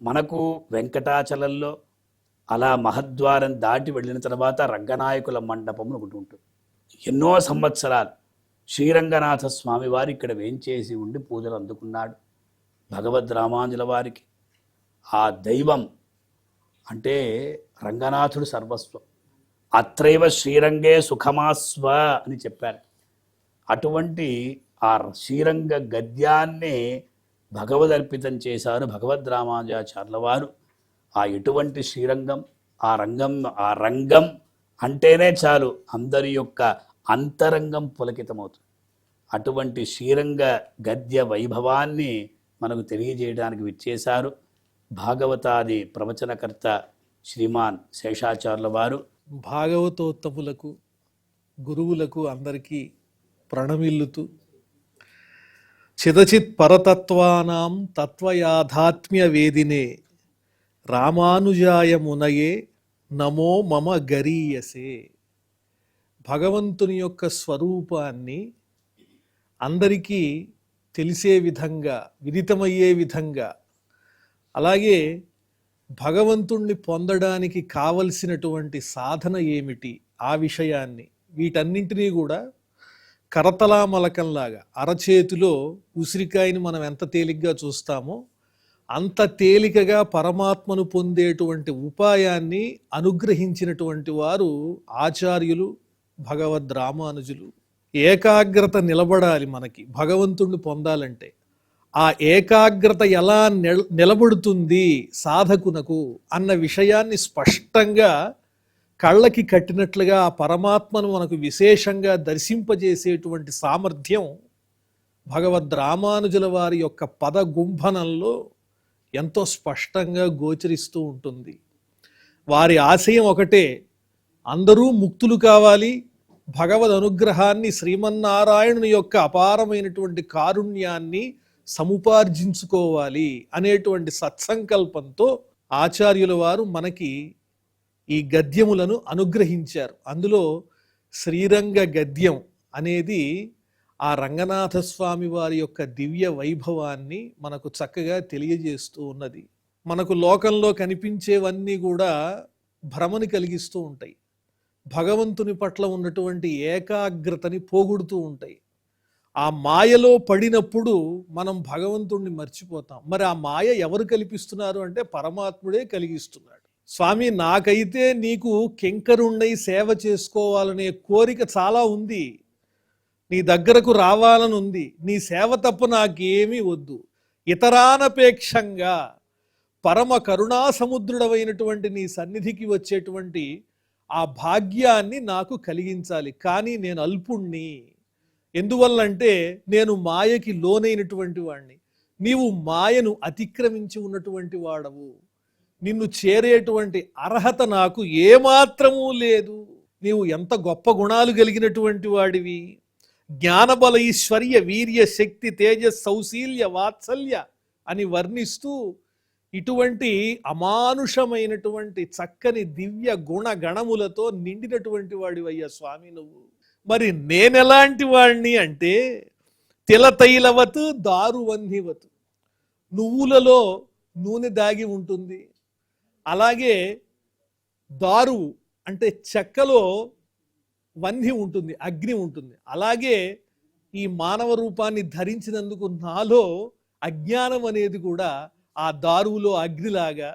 మనకు వెంకటాచలంలో అలా మహద్వారం దాటి వెళ్ళిన తర్వాత రంగనాయకుల మండపం ఒకటి ఉంటుంది. ఎన్నో సంవత్సరాలు శ్రీరంగనాథ స్వామి వారు ఇక్కడ వేంచేసి ఉండి పూజలు అందుకున్నాడు. భగవద్ రామానుజుల వారికి ఆ దైవం అంటే రంగనాథుడు సర్వస్వం. అత్రైవ శ్రీరంగే సుఖమాస్వ అని చెప్పారు. అటువంటి ఆ శ్రీరంగ గద్యాన్ని భగవదర్పితం చేశారు భగవద్ రామానుజాచార్యుల వారు. ఆ ఎటువంటి శ్రీరంగం, ఆ రంగం అంటేనే చాలు అందరి యొక్క అంతరంగం పులకితమవుతుంది. అటువంటి శ్రీరంగ గద్య వైభవాన్ని మనకు తెలియజేయడానికి విచ్చేశారు భాగవతాది ప్రవచనకర్త శ్రీమాన్ శేషాచార్యుల వారు. భాగవతోత్తములకు గురువులకు అందరికీ ప్రణమిల్లుతూ చిదచిత్ పరతత్వానాం తత్వయాథాత్మ్య వేదినే రామానుజాయ మునయే నమో మమ గరీయసే. భగవంతుని యొక్క స్వరూపాన్ని అందరికీ తెలిసే విధంగా, విదితమయ్యే విధంగా, అలాగే భగవంతుణ్ణి పొందడానికి కావలసినటువంటి సాధన ఏమిటి ఆ విషయాన్ని, వీటన్నింటినీ కూడా కరతలామలకంలాగా అరచేతిలో ఉసిరికాయని మనం ఎంత తేలిగ్గా చూస్తామో అంత తేలికగా పరమాత్మను పొందేటువంటి ఉపాయాన్ని అనుగ్రహించినటువంటి వారు ఆచార్యులు భగవద్ రామానుజులు. ఏకాగ్రత నిలబడాలి మనకి భగవంతుణ్ణి పొందాలంటే. ఆ ఏకాగ్రత ఎలా నిలబడుతుంది సాధకునకు అన్న విషయాన్ని స్పష్టంగా కళ్ళకి కట్టినట్లుగా ఆ పరమాత్మను మనకు విశేషంగా దర్శింపజేసేటువంటి సామర్థ్యం భగవద్ రామానుజుల వారి యొక్క పద గుంభనంలో ఎంతో స్పష్టంగా గోచరిస్తూ ఉంటుంది. వారి ఆశయం ఒకటే, అందరూ ముక్తులు కావాలి, భగవద్ అనుగ్రహాన్ని, శ్రీమన్నారాయణుని యొక్క అపారమైనటువంటి కారుణ్యాన్ని సముపార్జించుకోవాలి అనేటువంటి సత్సంకల్పంతో ఆచార్యుల వారు మనకి ఈ గద్యములను అనుగ్రహించారు. అందులో శ్రీరంగ గద్యం అనేది ఆ రంగనాథస్వామి వారి యొక్క దివ్య వైభవాన్ని మనకు చక్కగా తెలియజేస్తూ ఉన్నది. మనకు లోకంలో కనిపించేవన్నీ కూడా భ్రమని కలిగిస్తూ ఉంటాయి, భగవంతుని పట్ల ఉన్నటువంటి ఏకాగ్రతని పోగొడుతూ ఉంటాయి. ఆ మాయలో పడినప్పుడు మనం భగవంతుణ్ణి మర్చిపోతాం. మరి ఆ మాయ ఎవరు కల్పిస్తున్నారు అంటే పరమాత్ముడే కలిగిస్తున్నాడు. స్వామి, నాకైతే నీకు కింకరుణ్ణై సేవ చేసుకోవాలనే కోరిక చాలా ఉంది, నీ దగ్గరకు రావాలని ఉంది. నీ సేవ తప్ప నాకేమీ వద్దు. ఇతరానపేక్షంగా పరమ కరుణా సముద్రుడమైనటువంటి నీ సన్నిధికి వచ్చేటువంటి ఆ భాగ్యాన్ని నాకు కలిగించాలి. కానీ నేను అల్పుణ్ణి. ఎందువల్లంటే నేను మాయకి లోనైనటువంటి వాణ్ణి. నీవు మాయను అతిక్రమించి ఉన్నటువంటి వాడవు. నిన్ను చేరేటువంటి అర్హత నాకు ఏమాత్రమూ లేదు. నీవు ఎంత గొప్ప గుణాలు కలిగినటువంటి వాడివి. జ్ఞానబల ఐశ్వర్య వీర్య శక్తి తేజ సౌశీల్య వాత్సల్య అని వర్ణిస్తూ ఇటువంటి అమానుషమైనటువంటి చక్కని దివ్య గుణ గణములతో నిండినటువంటి వాడివయ్యా స్వామి నువ్వు. మరి నేనెలాంటి వాడిని అంటే తిలతైలవత్ దారువన్నివత్, నువ్వులలో నూనె దాగి ఉంటుంది. అలాగే దారువు అంటే చెక్కలో వన్హి ఉంటుంది, అగ్ని ఉంటుంది. అలాగే ఈ మానవ రూపాన్ని ధరించినందుకు నాలో అజ్ఞానం అనేది కూడా ఆ దారువులో అగ్నిలాగా,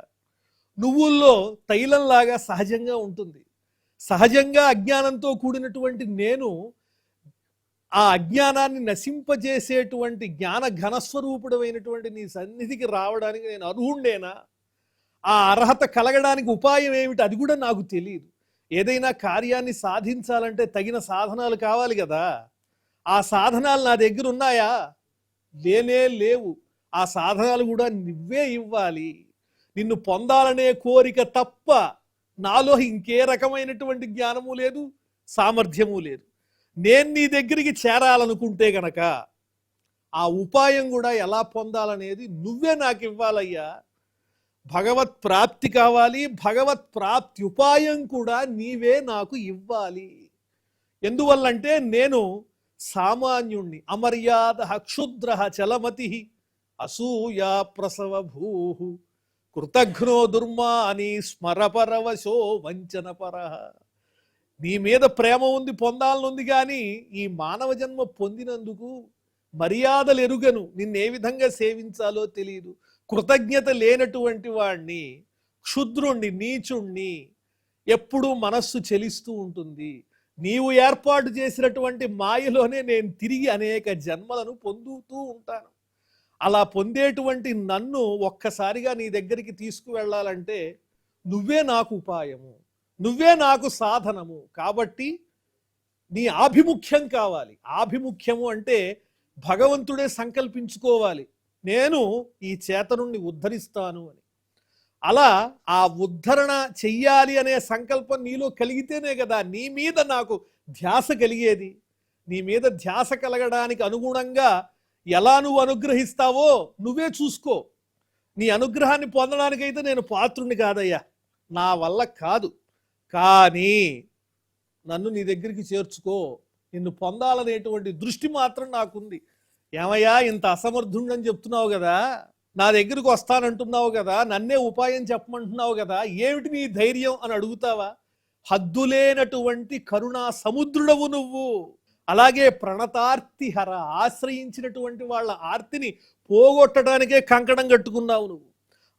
నువ్వుల్లో తైలంలాగా సహజంగా ఉంటుంది. సహజంగా అజ్ఞానంతో కూడినటువంటి నేను ఆ అజ్ఞానాన్ని నశింపజేసేటువంటి జ్ఞాన ఘనస్వరూపుడమైనటువంటి నీ సన్నిధికి రావడానికి నేను అర్హుండేనా? ఆ అర్హత కలగడానికి ఉపాయం ఏమిటి అది కూడా నాకు తెలియదు. ఏదైనా కార్యాన్ని సాధించాలంటే తగిన సాధనాలు కావాలి కదా. ఆ సాధనాలు నా దగ్గర ఉన్నాయా? లేనే లేవు. ఆ సాధనాలు కూడా నువ్వే ఇవ్వాలి. నిన్ను పొందాలనే కోరిక తప్ప నాలో ఇంకే రకమైనటువంటి జ్ఞానము లేదు, సామర్థ్యము లేదు. నేను నీ దగ్గరికి చేరాలనుకుంటే గనక ఆ ఉపాయం కూడా ఎలా పొందాలనేది నువ్వే నాకు ఇవ్వాలయ్యా. భగవత్ ప్రాప్తి కావాలి, భగవత్ ప్రాప్తి ఉపాయం కూడా నీవే నాకు ఇవ్వాలి. ఎందువల్లంటే నేను సామాన్యుణ్ణి. అమర్యాద క్షుద్ర చలమతి అసూయా ప్రసవ భూ కృతఘ్నో దుర్మాని స్మరపరవశో వంచనపర. నీ మీద ప్రేమ ఉంది, పొందాలనుంది, కానీ ఈ మానవ జన్మ పొందినందుకు మర్యాదలు ఎరుగను, నిన్నే విధంగా సేవించాలో తెలియదు. కృతజ్ఞత లేనటువంటి వాణ్ణి, క్షుద్రుణ్ణి, నీచుణ్ణి. ఎప్పుడూ మనస్సు చెలిస్తూ ఉంటుంది. నీవు ఏర్పాటు చేసినటువంటి మాయలోనే నేను తిరిగి అనేక జన్మలను పొందుతూ ఉంటాను. అలా పొందేటువంటి నన్ను ఒక్కసారిగా నీ దగ్గరికి తీసుకువెళ్ళాలంటే నువ్వే నాకు ఉపాయము, నువ్వే నాకు సాధనము. కాబట్టి నీ ఆభిముఖ్యం కావాలి. ఆభిముఖ్యము అంటే భగవంతుడే సంకల్పించుకోవాలి, నేను ఈ చేత నుండి ఉద్ధరిస్తాను అని. అలా ఆ ఉద్ధరణ చెయ్యాలి అనే సంకల్పం నీలో కలిగితేనే కదా నీ మీద నాకు ధ్యాస కలిగేది. నీ మీద ధ్యాస కలగడానికి అనుగుణంగా ఎలా నువ్వు అనుగ్రహిస్తావో నువ్వే చూసుకో. నీ అనుగ్రహాన్ని పొందడానికైతే నేను పాత్రుణ్ణి కాదయ్యా, నా వల్ల కాదు. కానీ నన్ను నీ దగ్గరికి చేర్చుకో, నిన్ను పొందాలనేటువంటి దృష్టి మాత్రం నాకుంది. ఏమయ్యా, ఇంత అసమర్థుండని చెప్తున్నావు కదా, నా దగ్గరకు వస్తానంటున్నావు కదా, నన్నే ఉపాయం చెప్పమంటున్నావు కదా, ఏమిటి నీ ధైర్యం అని అడుగుతావా? హద్దులేనటువంటి కరుణా సముద్రుడవు నువ్వు. అలాగే ప్రణతార్తిహర, ఆశ్రయించినటువంటి వాళ్ళ ఆర్తిని పోగొట్టడానికే కంకణం కట్టుకున్నావు నువ్వు.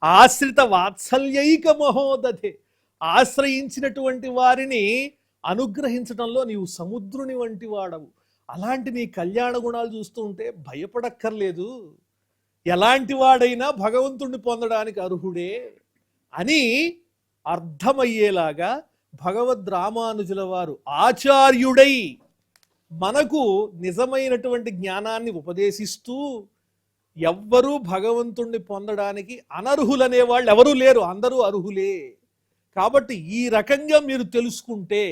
ఆశ్రిత వాత్సల్యైక మహోదధే, ఆశ్రయించినటువంటి వారిని అనుగ్రహించడంలో నీవు సముద్రుని వంటి వాడవు. అలాంటి నీ కళ్యాణ గుణాలు చూస్తూ ఉంటే భయపడక్కర్లేదు. ఎలాంటి వాడైనా భగవంతుణ్ణి పొందడానికి అర్హుడే అని అర్థమయ్యేలాగా భగవద్ రామానుజుల వారు ఆచార్యుడై మనకు నిజమైనటువంటి జ్ఞానాన్ని ఉపదేశిస్తూ, ఎవ్వరూ భగవంతుణ్ణి పొందడానికి అనర్హులనే వాళ్ళు ఎవరూ లేరు, అందరూ అర్హులే. కాబట్టి ఈ రకంగా మీరు తెలుసుకుంటే,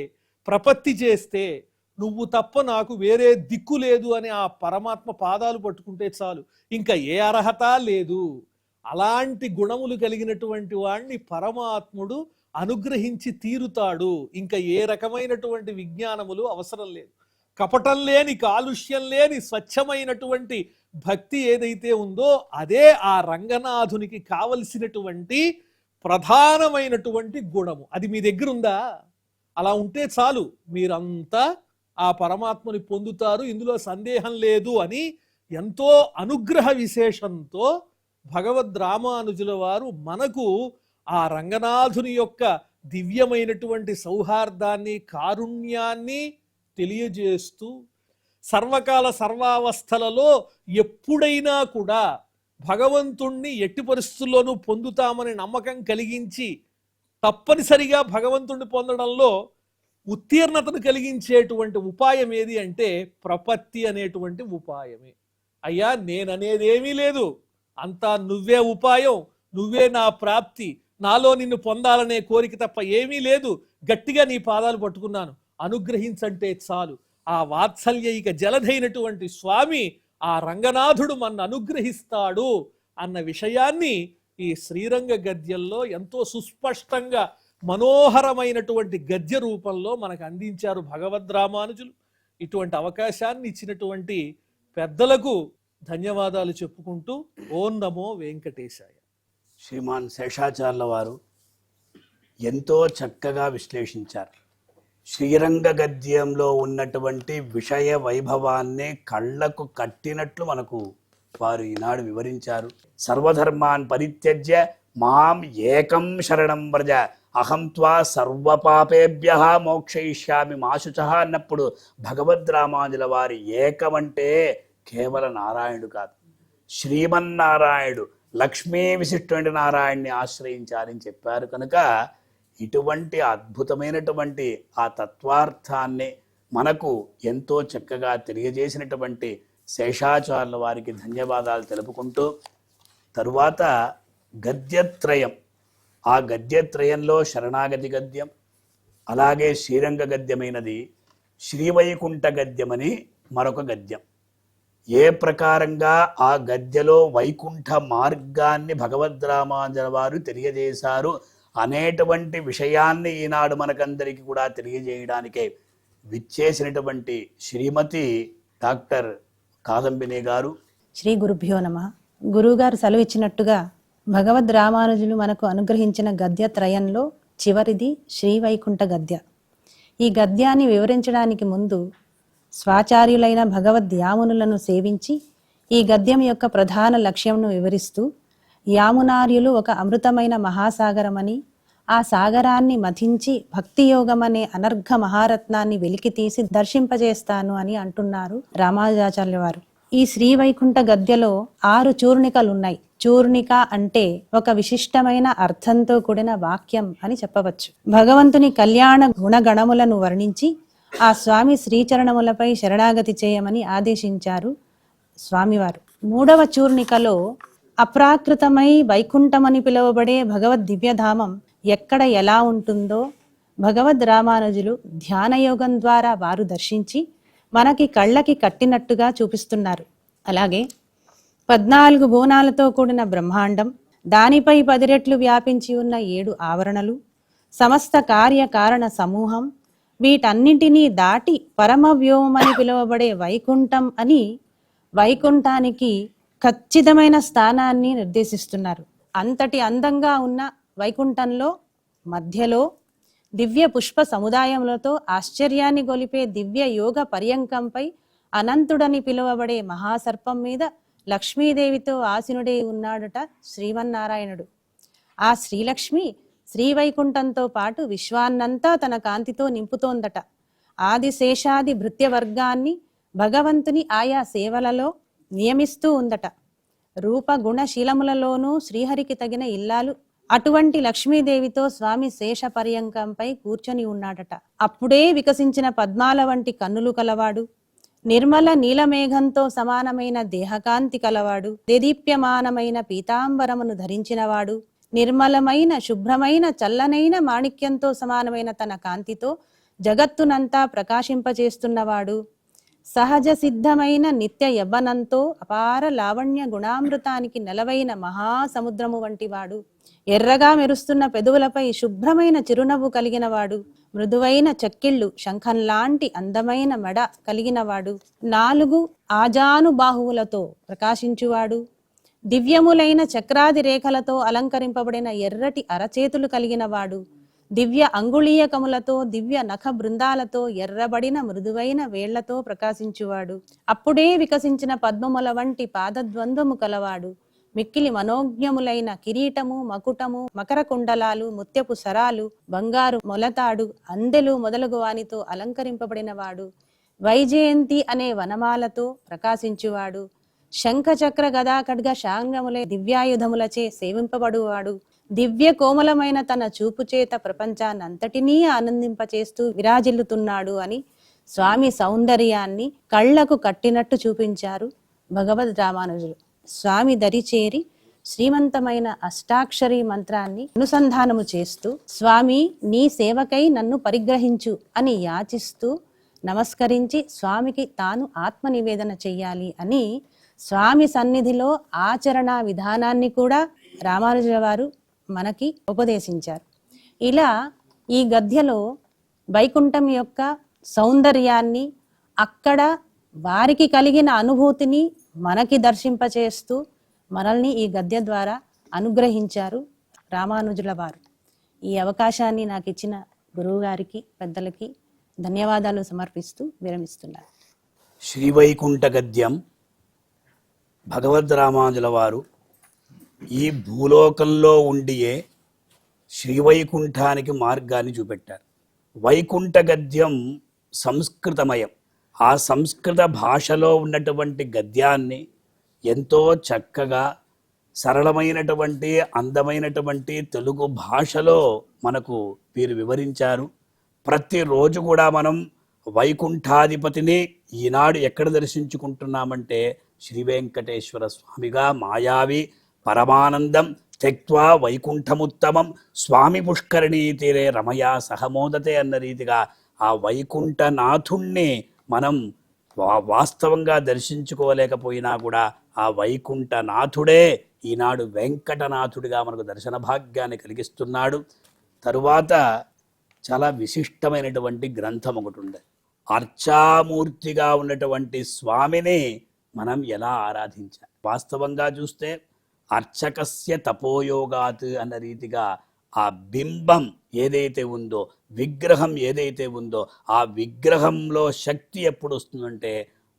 ప్రపత్తి చేస్తే, నువ్వు తప్ప నాకు వేరే దిక్కు లేదు అని ఆ పరమాత్మ పాదాలు పట్టుకుంటే చాలు, ఇంకా ఏ అర్హత లేదు. అలాంటి గుణములు కలిగినటువంటి వాణ్ణి పరమాత్ముడు అనుగ్రహించి తీరుతాడు. ఇంకా ఏ రకమైనటువంటి విజ్ఞానములు అవసరం లేదు. కపటం లేని, కాలుష్యం లేని, స్వచ్ఛమైనటువంటి భక్తి ఏదైతే ఉందో అదే ఆ రంగనాథునికి కావలసినటువంటి ప్రధానమైనటువంటి గుణము. అది మీ దగ్గర ఉందా? అలా ఉంటే చాలు, మీరంతా ఆ పరమాత్మని పొందుతారు, ఇందులో సందేహం లేదు అని ఎంతో అనుగ్రహ విశేషంతో భగవద్ రామానుజుల వారు మనకు ఆ రంగనాథుని యొక్క దివ్యమైనటువంటి సౌహార్దాన్ని, కారుణ్యాన్ని తెలియజేస్తూ సర్వకాల సర్వావస్థలలో ఎప్పుడైనా కూడా భగవంతుణ్ణి ఎట్టి పరిస్థితుల్లోనూ పొందుతామని నమ్మకం కలిగించి తప్పనిసరిగా భగవంతుణ్ణి పొందడంలో ఉత్తీర్ణతను కలిగించేటువంటి ఉపాయం ఏది అంటే ప్రపత్తి అనేటువంటి ఉపాయమే. అయ్యా, నేననేదేమీ లేదు, అంతా నువ్వే ఉపాయం, నువ్వే నా ప్రాప్తి, నాలో నిన్ను పొందాలనే కోరిక తప్ప ఏమీ లేదు, గట్టిగా నీ పాదాలు పట్టుకున్నాను, అనుగ్రహించంటే చాలు. ఆ వాత్సల్యైక జలధైనటువంటి స్వామి, ఆ రంగనాథుడు మన అనుగ్రహిస్తాడు అన్న విషయాన్ని ఈ శ్రీరంగ గద్యంలో ఎంతో సుస్పష్టంగా మనోహరమైనటువంటి గద్య రూపంలో మనకు అందించారు భగవద్ రామానుజులు. ఇటువంటి అవకాశాన్ని ఇచ్చినటువంటి పెద్దలకు ధన్యవాదాలు చెప్పుకుంటూ ఓం నమో వెంకటేశాయ. శ్రీమాన్ శేషాచార్యుల వారు ఎంతో చక్కగా విశ్లేషించారు. శ్రీరంగ గద్యంలో ఉన్నటువంటి విషయ వైభవాన్ని కళ్ళకు కట్టినట్లు మనకు వారు ఈనాడు వివరించారు. సర్వధర్మాన్ పరిత్యజ్య మాం ఏకం శరణం వ్రజ అహం త్వా సర్వపాపేభ్య మోక్షయిష్యామి మా శుచః అన్నప్పుడు భగవద్ రామానుజుల వారి ఏకమంటే కేవల నారాయణుడు కాదు, శ్రీమన్నారాయణుడు, లక్ష్మీ విశిష్టమైన నారాయణ్ణి ఆశ్రయించాలని చెప్పారు. కనుక ఇటువంటి అద్భుతమైనటువంటి ఆ తత్వార్థాన్ని మనకు ఎంతో చక్కగా తెలియజేసినటువంటి శేషాచార్యుల వారికి ధన్యవాదాలు తెలుపుకుంటూ, తరువాత గద్యత్రయం, ఆ గద్యత్రయంలో శరణాగతి గద్యం, అలాగే శ్రీరంగ గద్యమైనది శ్రీవైకుంఠ గద్యమని మరొక గద్యం. ఏ ప్రకారంగా ఆ గద్యలో వైకుంఠ మార్గాన్ని భగవద్ రామానుజుల వారు తెలియజేశారు అనేటువంటి విషయాన్ని ఈనాడు మనకందరికీ కూడా తెలియజేయడానికే విచ్చేసినటువంటి శ్రీమతి డాక్టర్ కాదంబిని గారు. శ్రీ గురుభ్యో నమః. గురువుగారు సెలవు ఇచ్చినట్టుగా భగవద్ రామానుజులు మనకు అనుగ్రహించిన గద్య త్రయంలో చివరిది శ్రీవైకుంఠ గద్య. ఈ గద్యాన్ని వివరించడానికి ముందు స్వాచార్యులైన భగవద్ యామునులను సేవించి ఈ గద్యం యొక్క ప్రధాన లక్ష్యంను వివరిస్తూ, యామునార్యులు ఒక అమృతమైన మహాసాగరమని, ఆ సాగరాన్ని మథించి భక్తియోగమనే అనర్ఘ మహారత్నాన్ని వెలికితీసి దర్శింపజేస్తాను అని అంటున్నారు రామానుజాచార్యుల వారు. ఈ శ్రీవైకుంఠ గద్యలో 6 చూర్ణికలున్నాయి. చూర్ణిక అంటే ఒక విశిష్టమైన అర్థంతో కూడిన వాక్యం అని చెప్పవచ్చు. భగవంతుని కళ్యాణ గుణగణములను వర్ణించి ఆ స్వామి శ్రీచరణములపై శరణాగతి చేయమని ఆదేశించారు స్వామివారు. 3వ చూర్ణికలో అప్రాకృతమై వైకుంఠమని పిలువబడే భగవద్ దివ్యధామం ఎక్కడ ఎలా ఉంటుందో భగవద్ రామానుజులు ధ్యానయోగం ద్వారా వారు దర్శించి మనకి కళ్ళకి కట్టినట్టుగా చూపిస్తున్నారు. అలాగే 14 బోనాలతో కూడిన బ్రహ్మాండం, దానిపై 10 రెట్లు వ్యాపించి ఉన్న 7 ఆవరణలు, సమస్త కార్యకారణ సమూహం, వీటన్నింటినీ దాటి పరమవ్యోమని పిలువబడే వైకుంఠం అని వైకుంఠానికి ఖచ్చితమైన స్థానాన్ని నిర్దేశిస్తున్నారు. అంతటి అందంగా ఉన్న వైకుంఠంలో మధ్యలో దివ్య పుష్ప సముదాయములతో ఆశ్చర్యాన్ని గొలిపే దివ్య యోగ పర్యంకంపై అనంతుడని పిలువబడే మహాసర్పం మీద లక్ష్మీదేవితో ఆసీనుడై ఉన్నాడట శ్రీమన్నారాయణుడు. ఆ శ్రీలక్ష్మి శ్రీవైకుంఠంతో పాటు విశ్వాన్నంతా తన కాంతితో నింపుతోందట. ఆదిశేషాది భృత్య వర్గాన్ని భగవంతుని ఆయా సేవలలో నియమిస్తూ ఉందట. రూప గుణశీలములలోనూ శ్రీహరికి తగిన ఇల్లాలు. అటువంటి లక్ష్మీదేవితో స్వామి శేష పర్యంకంపై కూర్చొని ఉన్నాడట. అప్పుడే వికసించిన పద్మాల వంటి కన్నులు కలవాడు, నిర్మల నీలమేఘంతో సమానమైన దేహకాంతి కలవాడు, దేదీప్యమానమైన పీతాంబరమును ధరించినవాడు, నిర్మలమైన శుభ్రమైన చల్లనైన మాణిక్యంతో సమానమైన తన కాంతితో జగత్తునంతా ప్రకాశింపచేస్తున్నవాడు, సహజ సిద్ధమైన నిత్య యవ్వనంతో అపార లావణ్య గుణామృతానికి నెలవైన మహాసముద్రము వంటివాడు, ఎర్రగా మెరుస్తున్న పెదవులపై శుభ్రమైన చిరునవ్వు కలిగినవాడు, మృదువైన చక్కిళ్ళు శంఖంలాంటి అందమైన మెడ కలిగినవాడు, 4 ఆజానుబాహువులతో ప్రకాశించువాడు, దివ్యములైన చక్రాది రేఖలతో అలంకరింపబడిన ఎర్రటి అరచేతులు కలిగిన వాడు, దివ్య అంగుళీయకములతో దివ్య నఖ బృందాలతో ఎర్రబడిన మృదువైన వేళ్లతో ప్రకాశించువాడు, అప్పుడే వికసించిన పద్మముల వంటి పాదద్వంద్వము కలవాడు, మిక్కిలి మనోజ్ఞములైన కిరీటము, మకుటము, మకర కుండలాలు, ముత్యపు సరాలు, బంగారు మొలతాడు, అందెలు మొదలగు వానితో అలంకరింపబడిన వాడు, వైజయంతి అనే వనమాలతో ప్రకాశించువాడు, శంఖ చక్ర గదా ఖడ్గ శాంగములే దివ్యాయుధములచే సేవింపబడువాడు, దివ్య కోమలమైన తన చూపు చేత ప్రపంచాన్నంతటినీ ఆనందింపచేస్తూ విరాజిల్లుతున్నాడు అని స్వామి సౌందర్యాన్ని కళ్లకు కట్టినట్టు చూపించారు భగవద్ రామానుజులు. స్వామి దరిచేరి శ్రీమంతమైన అష్టాక్షరి మంత్రాన్ని అనుసంధానము చేస్తూ, స్వామి నీ సేవకై నన్ను పరిగ్రహించు అని యాచిస్తూ నమస్కరించి స్వామికి తాను ఆత్మ నివేదన చెయ్యాలి అని స్వామి సన్నిధిలో ఆచరణ విధానాన్ని కూడా రామానుజుల వారు మనకి ఉపదేశించారు. ఇలా ఈ గద్యలో వైకుంఠం యొక్క సౌందర్యాన్ని, అక్కడ వారికి కలిగిన అనుభూతిని మనకి దర్శింపచేస్తూ మనల్ని ఈ గద్య ద్వారా అనుగ్రహించారు రామానుజుల వారు. ఈ అవకాశాన్ని నాకు ఇచ్చిన గురువు గారికి, పెద్దలకి ధన్యవాదాలు సమర్పిస్తూ విరమిస్తున్నారు. శ్రీవైకుంఠ గద్యం భగవద్ రామానుజుల వారు ఈ భూలోకంలో ఉండియే శ్రీవైకుంఠానికి మార్గాన్ని చూపెట్టారు. వైకుంఠ గద్యం సంస్కృతమయం. ఆ సంస్కృత భాషలో ఉన్నటువంటి గద్యాన్ని ఎంతో చక్కగా సరళమైనటువంటి అందమైనటువంటి తెలుగు భాషలో మనకు వీరు వివరించారు. ప్రతిరోజు కూడా మనం వైకుంఠాధిపతిని ఈనాడు ఎక్కడ దర్శించుకుంటున్నామంటే శ్రీ వెంకటేశ్వర స్వామిగా. మాయావి పరమానందం త్యక్వా వైకుంఠముత్తమం స్వామి పుష్కరిణీ తీరే రమయా సహమోదతే అన్న రీతిగా ఆ వైకుంఠనాథుణ్ణి మనం వాస్తవంగా దర్శించుకోలేకపోయినా కూడా ఆ వైకుంఠనాథుడే ఈనాడు వెంకటనాథుడిగా మనకు దర్శన భాగ్యాన్ని కలిగిస్తున్నాడు. తరువాత చాలా విశిష్టమైనటువంటి గ్రంథం ఒకటి ఉంది. అర్చామూర్తిగా ఉన్నటువంటి స్వామిని మనం ఎలా ఆరాధించాలి? వాస్తవంగా చూస్తే అర్చకస్య తపోయోగాత్ అన్న రీతిగా ఆ బింబం ఏదైతే ఉందో, విగ్రహం ఏదైతే ఉందో, ఆ విగ్రహంలో శక్తి ఎప్పుడు వస్తుందంటే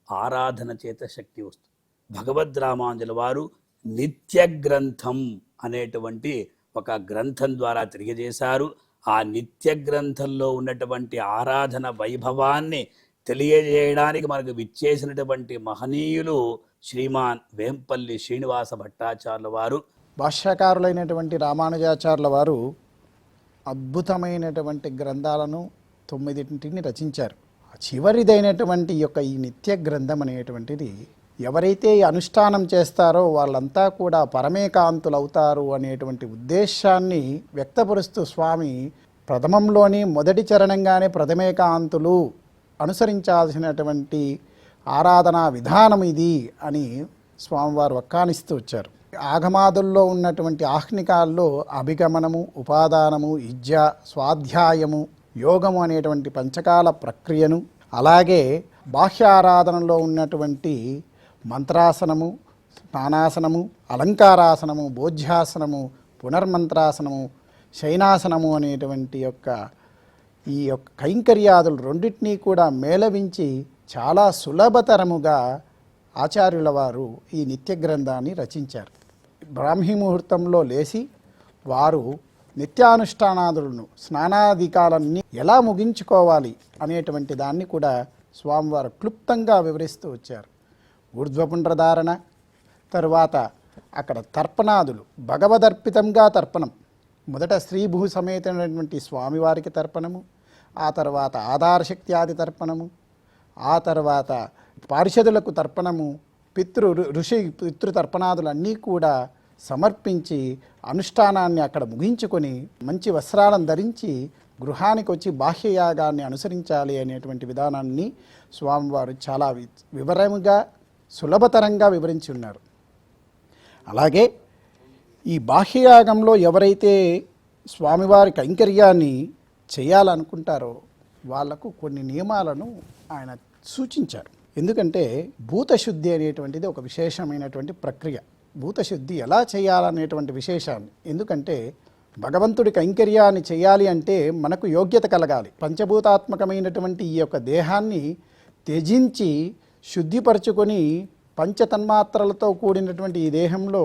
ఆరాధన చేత శక్తి వస్తుంది. భగవద్ రామానుజుల వారు నిత్య గ్రంథం అనేటువంటి ఒక గ్రంథం ద్వారా తెలియజేశారు. ఆ నిత్య గ్రంథంలో ఉన్నటువంటి ఆరాధన వైభవాన్ని తెలియజేయడానికి మనకు విచ్చేసినటువంటి మహనీయులు శ్రీమాన్ వేంపల్లి శ్రీనివాస భట్టాచార్యుల వారు. భాష్యకారులైనటువంటి రామానుజాచార్యుల వారు అద్భుతమైనటువంటి గ్రంథాలను 9 రచించారు. చివరిదైనటువంటి ఈ నిత్య గ్రంథం అనేటువంటిది ఎవరైతే ఈ అనుష్ఠానం చేస్తారో వాళ్ళంతా కూడా పరమేకాంతులు అవుతారు అనేటువంటి ఉద్దేశాన్ని వ్యక్తపరుస్తూ స్వామి ప్రథమంలోని మొదటి చరణంగానే ప్రథమేకాంతులు అనుసరించాల్సినటువంటి ఆరాధనా విధానం ఇది అని స్వామివారు వక్కానిస్తూ వచ్చారు. ఆగమాదుల్లో ఉన్నటువంటి ఆహ్నికాల్లో అభిగమనము, ఉపాదానము, ఇజ్జ, స్వాధ్యాయము, యోగము అనేటువంటి పంచకాల ప్రక్రియను, అలాగే బాహ్య ఆరాధనలో ఉన్నటువంటి మంత్రాసనము, స్నానాసనము, అలంకారాసనము, బోధ్యాసనము, పునర్మంత్రాసనము, శయనాసనము అనేటువంటి ఈ యొక్క కైంకర్యాదులు రెండింటినీ కూడా మేళవించి చాలా సులభతరముగా ఆచార్యుల వారు ఈ నిత్య గ్రంథాన్ని రచించారు. బ్రాహ్మీ ముహూర్తంలో లేచి వారు నిత్యానుష్ఠానాదులను, స్నానాధికాలన్నీ ఎలా ముగించుకోవాలి అనేటువంటి దాన్ని కూడా స్వామివారు క్లుప్తంగా వివరిస్తూ వచ్చారు. ఊర్ధ్వపుండ్రధారణ, తరువాత అక్కడ తర్పణాదులు, భగవదర్పితంగా తర్పణం, మొదట శ్రీభూ సమేతమైనటువంటి స్వామివారికి తర్పణము, ఆ తర్వాత ఆధారశక్త్యాది తర్పణము, ఆ తర్వాత పారిషదులకు తర్పణము, పితృతర్పణాదులన్నీ కూడా సమర్పించి అనుష్ఠానాన్ని అక్కడ ముగించుకొని మంచి వస్త్రాలను ధరించి గృహానికి వచ్చి బాహ్యయాగాన్ని అనుసరించాలి అనేటువంటి విధానాన్ని స్వామివారు చాలా వివరముగా సులభతరంగా వివరించి ఉన్నారు. అలాగే ఈ బాహ్యయాగంలో ఎవరైతే స్వామివారి కైంకర్యాన్ని చేయాలనుకుంటారో వాళ్లకు కొన్ని నియమాలను ఆయన సూచించారు. ఎందుకంటే భూతశుద్ధి అనేటువంటిది ఒక విశేషమైనటువంటి ప్రక్రియ. భూతశుద్ధి ఎలా చేయాలనేటువంటి విశేషాన్ని. ఎందుకంటే భగవంతుడి కైంకర్యాన్ని చేయాలి అంటే మనకు యోగ్యత కలగాలి. పంచభూతాత్మకమైనటువంటి ఈ యొక్క దేహాన్ని త్యజించి శుద్ధిపరచుకొని పంచతన్మాత్రలతో కూడినటువంటి ఈ దేహంలో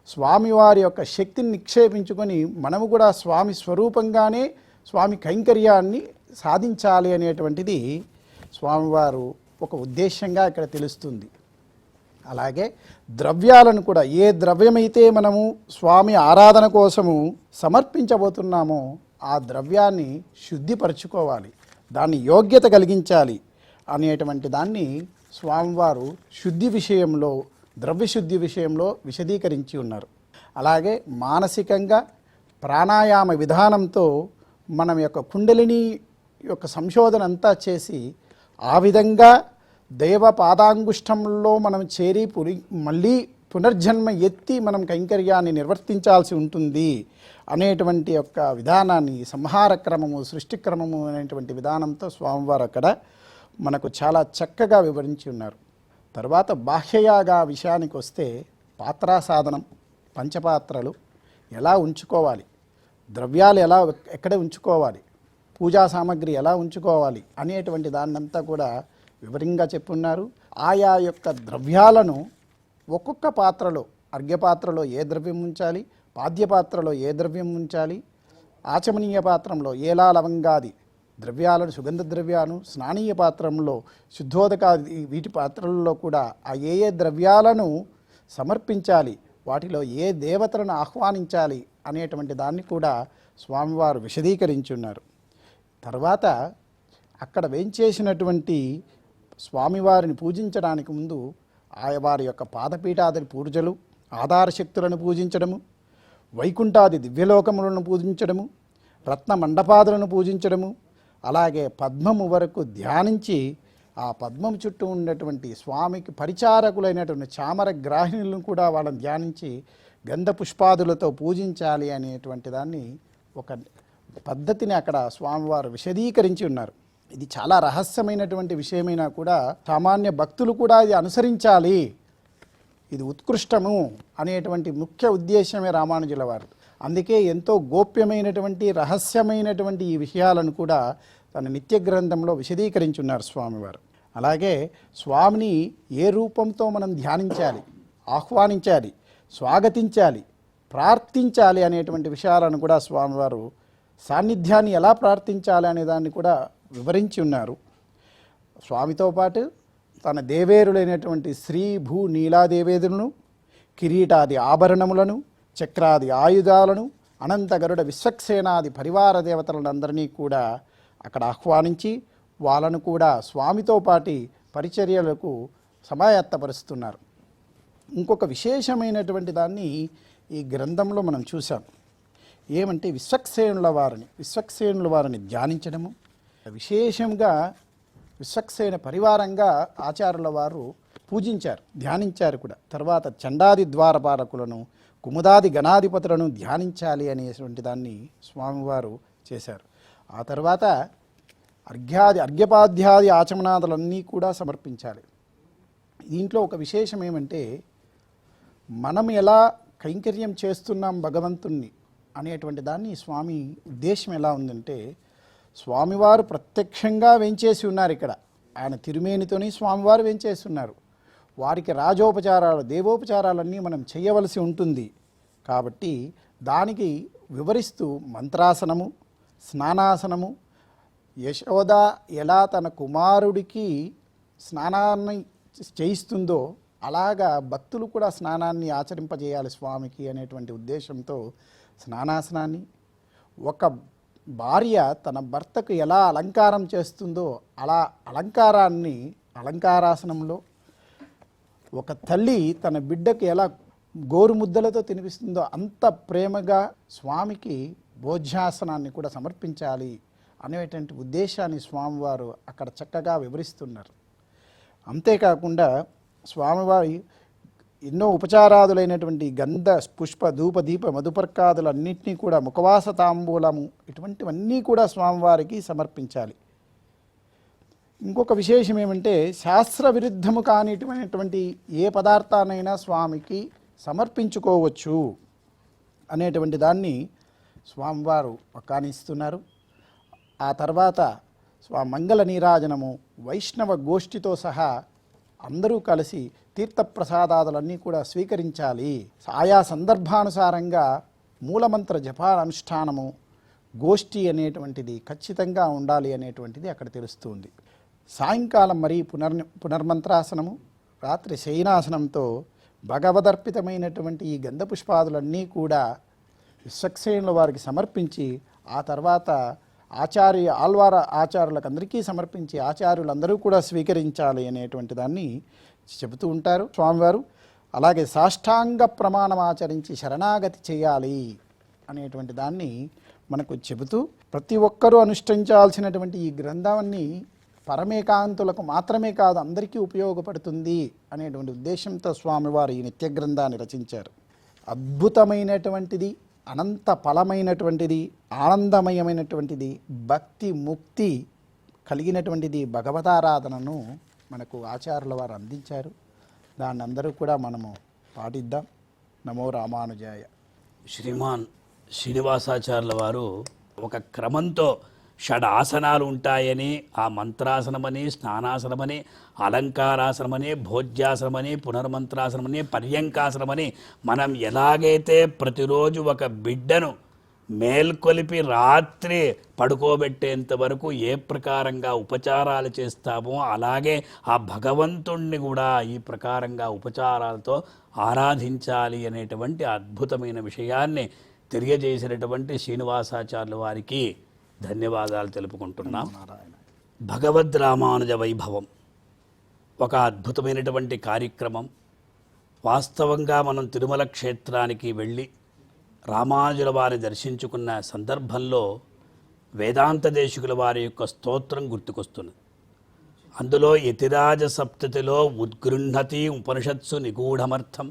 స్వామివారి యొక్క శక్తిని నిక్షేపించుకొని మనము కూడా స్వామి స్వరూపంగానే స్వామి కైంకర్యాన్ని సాధించాలి అనేటువంటిది స్వామివారు ఒక ఉద్దేశంగా ఇక్కడ తెలుస్తుంది. అలాగే ద్రవ్యాలను కూడా ఏ ద్రవ్యమైతే మనము స్వామి ఆరాధన కోసము సమర్పించబోతున్నామో ఆ ద్రవ్యాన్ని శుద్ధిపరచుకోవాలి, దాన్ని యోగ్యత కలిగించాలి అనేటువంటి దాన్ని స్వామివారు శుద్ధి విషయంలో, ద్రవ్యశుద్ధి విషయంలో విశదీకరించి ఉన్నారు. అలాగే మానసికంగా ప్రాణాయామ విధానంతో మనం యొక్క కుండలిని యొక్క సంశోధన అంతా చేసి ఆ విధంగా దైవ పాదాంగుష్టంలో మనం చేరి మళ్ళీ పునర్జన్మ ఎత్తి మనం కైంకర్యాన్ని నిర్వర్తించాల్సి ఉంటుంది అనేటువంటి యొక్క విధానాన్ని, సంహార క్రమము, సృష్టి క్రమము అనేటువంటి విధానంతో స్వామివారు అక్కడ మనకు చాలా చక్కగా వివరించి ఉన్నారు. తర్వాత బాహ్యయాగ విషయానికి వస్తే పాత్రా సాధనం, పంచపాత్రలు ఎలా ఉంచుకోవాలి, ద్రవ్యాలు ఎక్కడ ఉంచుకోవాలి, పూజా సామాగ్రి ఎలా ఉంచుకోవాలి అనేటువంటి దాన్నంతా కూడా వివరంగా చెప్పున్నారు. ఆయా యొక్క ద్రవ్యాలను ఒక్కొక్క పాత్రలో, అర్ఘ్యపాత్రలో ఏ ద్రవ్యం ఉంచాలి, పాద్యపాత్రలో ఏ ద్రవ్యం ఉంచాలి, ఆచమనీయ పాత్రంలో ఏలా లవంగాది ద్రవ్యాలను, సుగంధ ద్రవ్యాలను, స్నానీయ పాత్రంలో శుద్ధోదకాది వీటి పాత్రలలో కూడా ఆ ఏ ద్రవ్యాలను సమర్పించాలి, వాటిలో ఏ దేవతలను ఆహ్వానించాలి అనేటువంటి దాన్ని కూడా స్వామివారు విశదీకరించి ఉన్నారు. తర్వాత అక్కడ వేంచేసినటువంటి స్వామివారిని పూజించడానికి ముందు వారి యొక్క పాదపీఠాది పూజలు, ఆధార శక్తులను పూజించడము, వైకుంఠాది దివ్యలోకములను పూజించడము, రత్న మండపాదులను పూజించడము, అలాగే పద్మము వరకు ధ్యానించి ఆ పద్మం చుట్టూ ఉన్నటువంటి స్వామికి పరిచారకులైనటువంటి చామర గ్రాహిణులను కూడా వాళ్ళని ధ్యానించి గంధ పుష్పాదులతో పూజించాలి అనేటువంటి దాన్ని ఒక పద్ధతిని అక్కడ స్వామివారు విశదీకరించి ఉన్నారు. ఇది చాలా రహస్యమైనటువంటి విషయమైనా కూడా సామాన్య భక్తులు కూడా ఇది అనుసరించాలి, ఇది ఉత్కృష్టము అనేటువంటి ముఖ్య ఉద్దేశమే రామానుజుల వారు. అందుకే ఎంతో గోప్యమైనటువంటి రహస్యమైనటువంటి ఈ విషయాలను కూడా తన నిత్య గ్రంథంలో విశదీకరించున్నారు స్వామివారు. అలాగే స్వామిని ఏ రూపంతో మనం ధ్యానించాలి, ఆహ్వానించాలి, స్వాగతించాలి, ప్రార్థించాలి అనేటువంటి విషయాలను కూడా స్వామివారు సాన్నిధ్యాన్ని ఎలా ప్రార్థించాలి అనే దాన్ని కూడా వివరించి ఉన్నారు. స్వామితో పాటు తన దేవేరులైనటువంటి శ్రీ భూ నీలాదేవేదులను, కిరీటాది ఆభరణములను, చక్రాది ఆయుధాలను, అనంత గరుడ విశ్వక్సేనాది పరివార దేవతలందరినీ కూడా అక్కడ ఆహ్వానించి వాళ్ళను కూడా స్వామితో పాటి పరిచర్యలకు సమాయత్తపరుస్తున్నారు. ఇంకొక విశేషమైనటువంటి దాన్ని ఈ గ్రంథంలో మనం చూసాం. ఏమంటే విశ్వక్సేనుల వారిని ధ్యానించడము, విశేషంగా విశ్వక్సేన పరివారంగా ఆచార్యుల వారు పూజించారు, ధ్యానించారు కూడా. తర్వాత చండాది ద్వారపాలకులను, కుముదాది గణాధిపతులను ధ్యానించాలి అనేటువంటి దాన్ని స్వామివారు చేశారు. ఆ తర్వాత అర్ఘ్యపాధ్యాది ఆచమనాదులన్నీ కూడా సమర్పించాలి. దీంట్లో ఒక విశేషం ఏమంటే మనం ఎలా కైంకర్యం చేస్తున్నాం భగవంతుణ్ణి అనేటువంటి దాన్ని స్వామి ఉద్దేశం ఎలా ఉందంటే, స్వామివారు ప్రత్యక్షంగా వెంచేసి ఉన్నారు ఇక్కడ. ఆయన తిరుమేనితోని స్వామివారు వెంచేసి ఉన్నారు. వారికి రాజోపచారాలు, దేవోపచారాలన్నీ మనం చేయవలసి ఉంటుంది. కాబట్టి దానికి వివరిస్తూ మంత్రాసనము, స్నానాసనము, యశోద ఎలా తన కుమారుడికి స్నానాన్ని చేయిస్తుందో అలాగా భక్తులు కూడా స్నానాన్ని ఆచరింపజేయాలి స్వామికి అనేటువంటి ఉద్దేశంతో స్నానాసనాన్ని, ఒక భార్య తన భర్తకు ఎలా అలంకారం చేస్తుందో అలా అలంకారాన్ని అలంకారాసనంలో, ఒక తల్లి తన బిడ్డకు ఎలా గోరుముద్దలతో తినిపిస్తుందో అంత ప్రేమగా స్వామికి భోజ్యాసనాన్ని కూడా సమర్పించాలి అనేటువంటి ఉద్దేశాన్ని స్వామివారు అక్కడ చక్కగా వివరిస్తున్నారు. అంతేకాకుండా స్వామివారి ఎన్నో ఉపచారాదులైనటువంటి గంధ పుష్ప ధూప దీప మధుపర్కాదులన్నింటినీ కూడా, ముఖవాస తాంబూలము, ఇటువంటివన్నీ కూడా స్వామివారికి సమర్పించాలి. ఇంకొక విశేషం ఏమంటే శాస్త్ర విరుద్ధము కానిటువంటి ఏ పదార్థానైనా స్వామికి సమర్పించుకోవచ్చు అనేటువంటి దాన్ని స్వామివారు వక్కానిస్తున్నారు. ఆ తర్వాత మంగళ నీరాజనము వైష్ణవ గోష్ఠితో సహా అందరూ కలిసి తీర్థప్రసాదాదులన్నీ కూడా స్వీకరించాలి. ఆయా సందర్భానుసారంగా మూలమంత్ర జపానుష్ఠానము గోష్ఠి అనేటువంటిది ఖచ్చితంగా ఉండాలి అనేటువంటిది అక్కడ తెలుస్తుంది. సాయంకాలం మరి పునర్మంత్రాసనము, రాత్రి శయనాసనంతో భగవదర్పితమైనటువంటి ఈ గంధ పుష్పాదులన్నీ కూడా విశ్వక్సేనుల వారికి సమర్పించి ఆ తర్వాత ఆల్వార ఆచార్యులకు అందరికీ సమర్పించి ఆచార్యులందరూ కూడా స్వీకరించాలి అనేటువంటి దాన్ని చెబుతూ ఉంటారు స్వామివారు. అలాగే సాష్టాంగ ప్రమాణం ఆచరించి శరణాగతి చేయాలి అనేటువంటి దాన్ని మనకు చెబుతూ ప్రతి ఒక్కరూ అనుష్ఠించాల్సినటువంటి ఈ గ్రంథాన్ని పరమేకాంతులకు మాత్రమే కాదు అందరికీ ఉపయోగపడుతుంది అనేటువంటి ఉద్దేశంతో స్వామివారు ఈ నిత్య గ్రంథాన్ని రచించారు. అద్భుతమైనటువంటిది, అనంత ఫలమైనటువంటిది, ఆనందమయమైనటువంటిది, భక్తి ముక్తి కలిగినటువంటిది భగవతారాధనను మనకు ఆచార్యుల వారు అందించారు. దాన్ని అందరూ కూడా మనము పాటిద్దాం. నమో రామానుజాయ. శ్రీమాన్ శ్రీనివాసాచార్యుల వారు ఒక క్రమంతో షడాసనాలు ఉంటాయని, ఆ మంత్రాసనమని, స్నానాసనమని, అలంకారాసనమని, భోజ్యాసనమని, పునర్మంత్రాసనమని, పర్యంకాసనమని మనం ఎలాగైతే ప్రతిరోజు ఒక బిడ్డను మేల్కొలిపి రాత్రి పడుకోబెట్టేంత వరకు ఏ ప్రకారంగా ఉపచారాలు చేస్తామో అలాగే ఆ భగవంతుణ్ణి కూడా ఈ ప్రకారంగా ఉపచారాలతో ఆరాధించాలి అనేటువంటి అద్భుతమైన విషయాన్ని తెలియజేసినటువంటి శ్రీనివాసాచార్యుల వారికి ధన్యవాదాలు తెలుపుకుంటున్నాం. భగవద్ రామానుజ వైభవం ఒక అద్భుతమైనటువంటి కార్యక్రమం. వాస్తవంగా మనం తిరుమల క్షేత్రానికి వెళ్ళి రామానుజుల వారిని దర్శించుకున్న సందర్భంలో వేదాంత దేశికుల వారి యొక్క స్తోత్రం గుర్తుకొస్తున్నది. అందులో యతిరాజ సప్తతిలో ఉద్గృహ్ణతి ఉపనిషత్సు నిగూఢమర్థం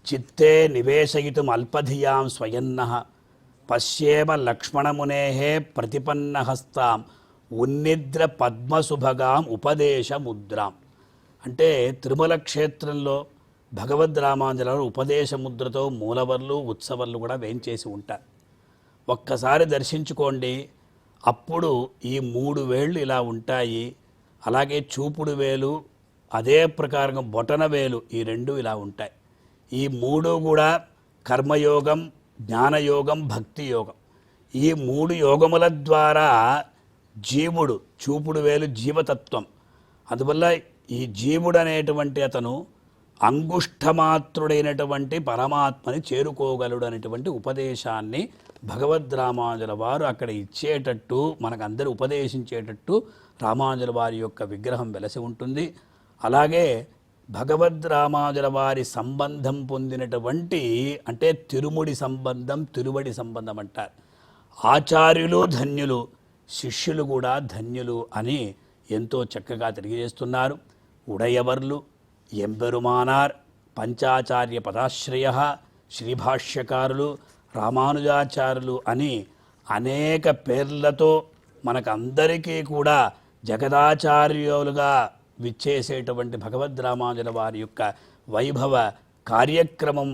చిత్తే నివేశయితుం అల్పధియాం స్వయన్నః పశ్యేమ లక్ష్మణమునే ప్రతిపన్నహస్తాం ఉన్నిద్ర పద్మసుభగాం ఉపదేశముద్రాం. అంటే తిరుమల క్షేత్రంలో భగవద్ రామానుజుల ఉపదేశముద్రతో మూలవర్లు ఉత్సవర్లు కూడా వేయించేసి ఉంటారు. ఒక్కసారి దర్శించుకోండి. అప్పుడు ఈ 3 వేళ్ళు ఇలా ఉంటాయి. అలాగే చూపుడు వేలు, అదే ప్రకారంగా బొటన వేలు, ఈ 2 ఇలా ఉంటాయి. ఈ 3 కూడా కర్మయోగం, జ్ఞానయోగం, భక్తి యోగం. ఈ 3 యోగముల ద్వారా జీవుడు, చూపుడు వేలు జీవతత్వం. అందువల్ల ఈ జీవుడు అనేటువంటి అతను అంగుష్ఠమాత్రుడైనటువంటి పరమాత్మని చేరుకోగలడు అనేటువంటి ఉపదేశాన్ని భగవద్ రామానుజుల వారు అక్కడ ఇచ్చేటట్టు, మనకందరూ ఉపదేశించేటట్టు రామానుజుల వారి యొక్క విగ్రహం వెలసి ఉంటుంది. అలాగే భగవద్ రామానుజుల వారి సంబంధం పొందినటువంటి, అంటే తిరుముడి సంబంధం, తిరువడి సంబంధం అంటారు. ఆచార్యులు ధన్యులు, శిష్యులు కూడా ధన్యులు అని ఎంతో చక్కగా తెలియజేస్తున్నారు. ఉడయవర్లు, ఎంబెరుమానార్, పంచాచార్య పదాశ్రయ, శ్రీభాష్యకారులు, రామానుజాచార్యులు అని అనేక పేర్లతో మనకందరికీ కూడా జగదాచార్యులుగా విచ్చేసేటువంటి భగవద్ రామానుజుల వారి యొక్క వైభవ కార్యక్రమం.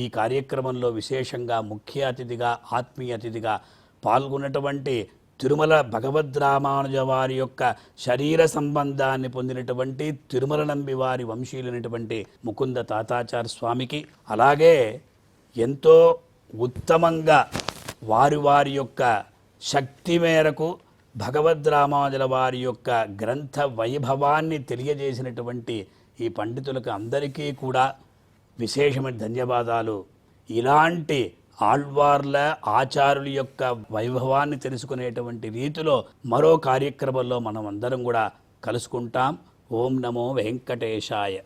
ఈ కార్యక్రమంలో విశేషంగా ముఖ్య అతిథిగా, ఆత్మీయ అతిథిగా పాల్గొన్నటువంటి తిరుమల భగవద్ రామానుజ వారి యొక్క శరీర సంబంధాన్ని పొందినటువంటి తిరుమల నంబి వారి వంశీయులైనటువంటి ముకుంద తాతాచార్య స్వామికి, అలాగే ఎంతో ఉత్తమంగా వారి యొక్క శక్తి మేరకు భగవద్ రామానుజుల వారి యొక్క గ్రంథ వైభవాన్ని తెలియజేసినటువంటి ఈ పండితులకు అందరికీ కూడా విశేషమైన ధన్యవాదాలు. ఇలాంటి ఆళ్వార్ల, ఆచార్యుల యొక్క వైభవాన్ని తెలుసుకునేటువంటి రీతిలో మరో కార్యక్రమంలో మనం అందరం కూడా కలుసుకుంటాం. ఓం నమో వెంకటేశాయ.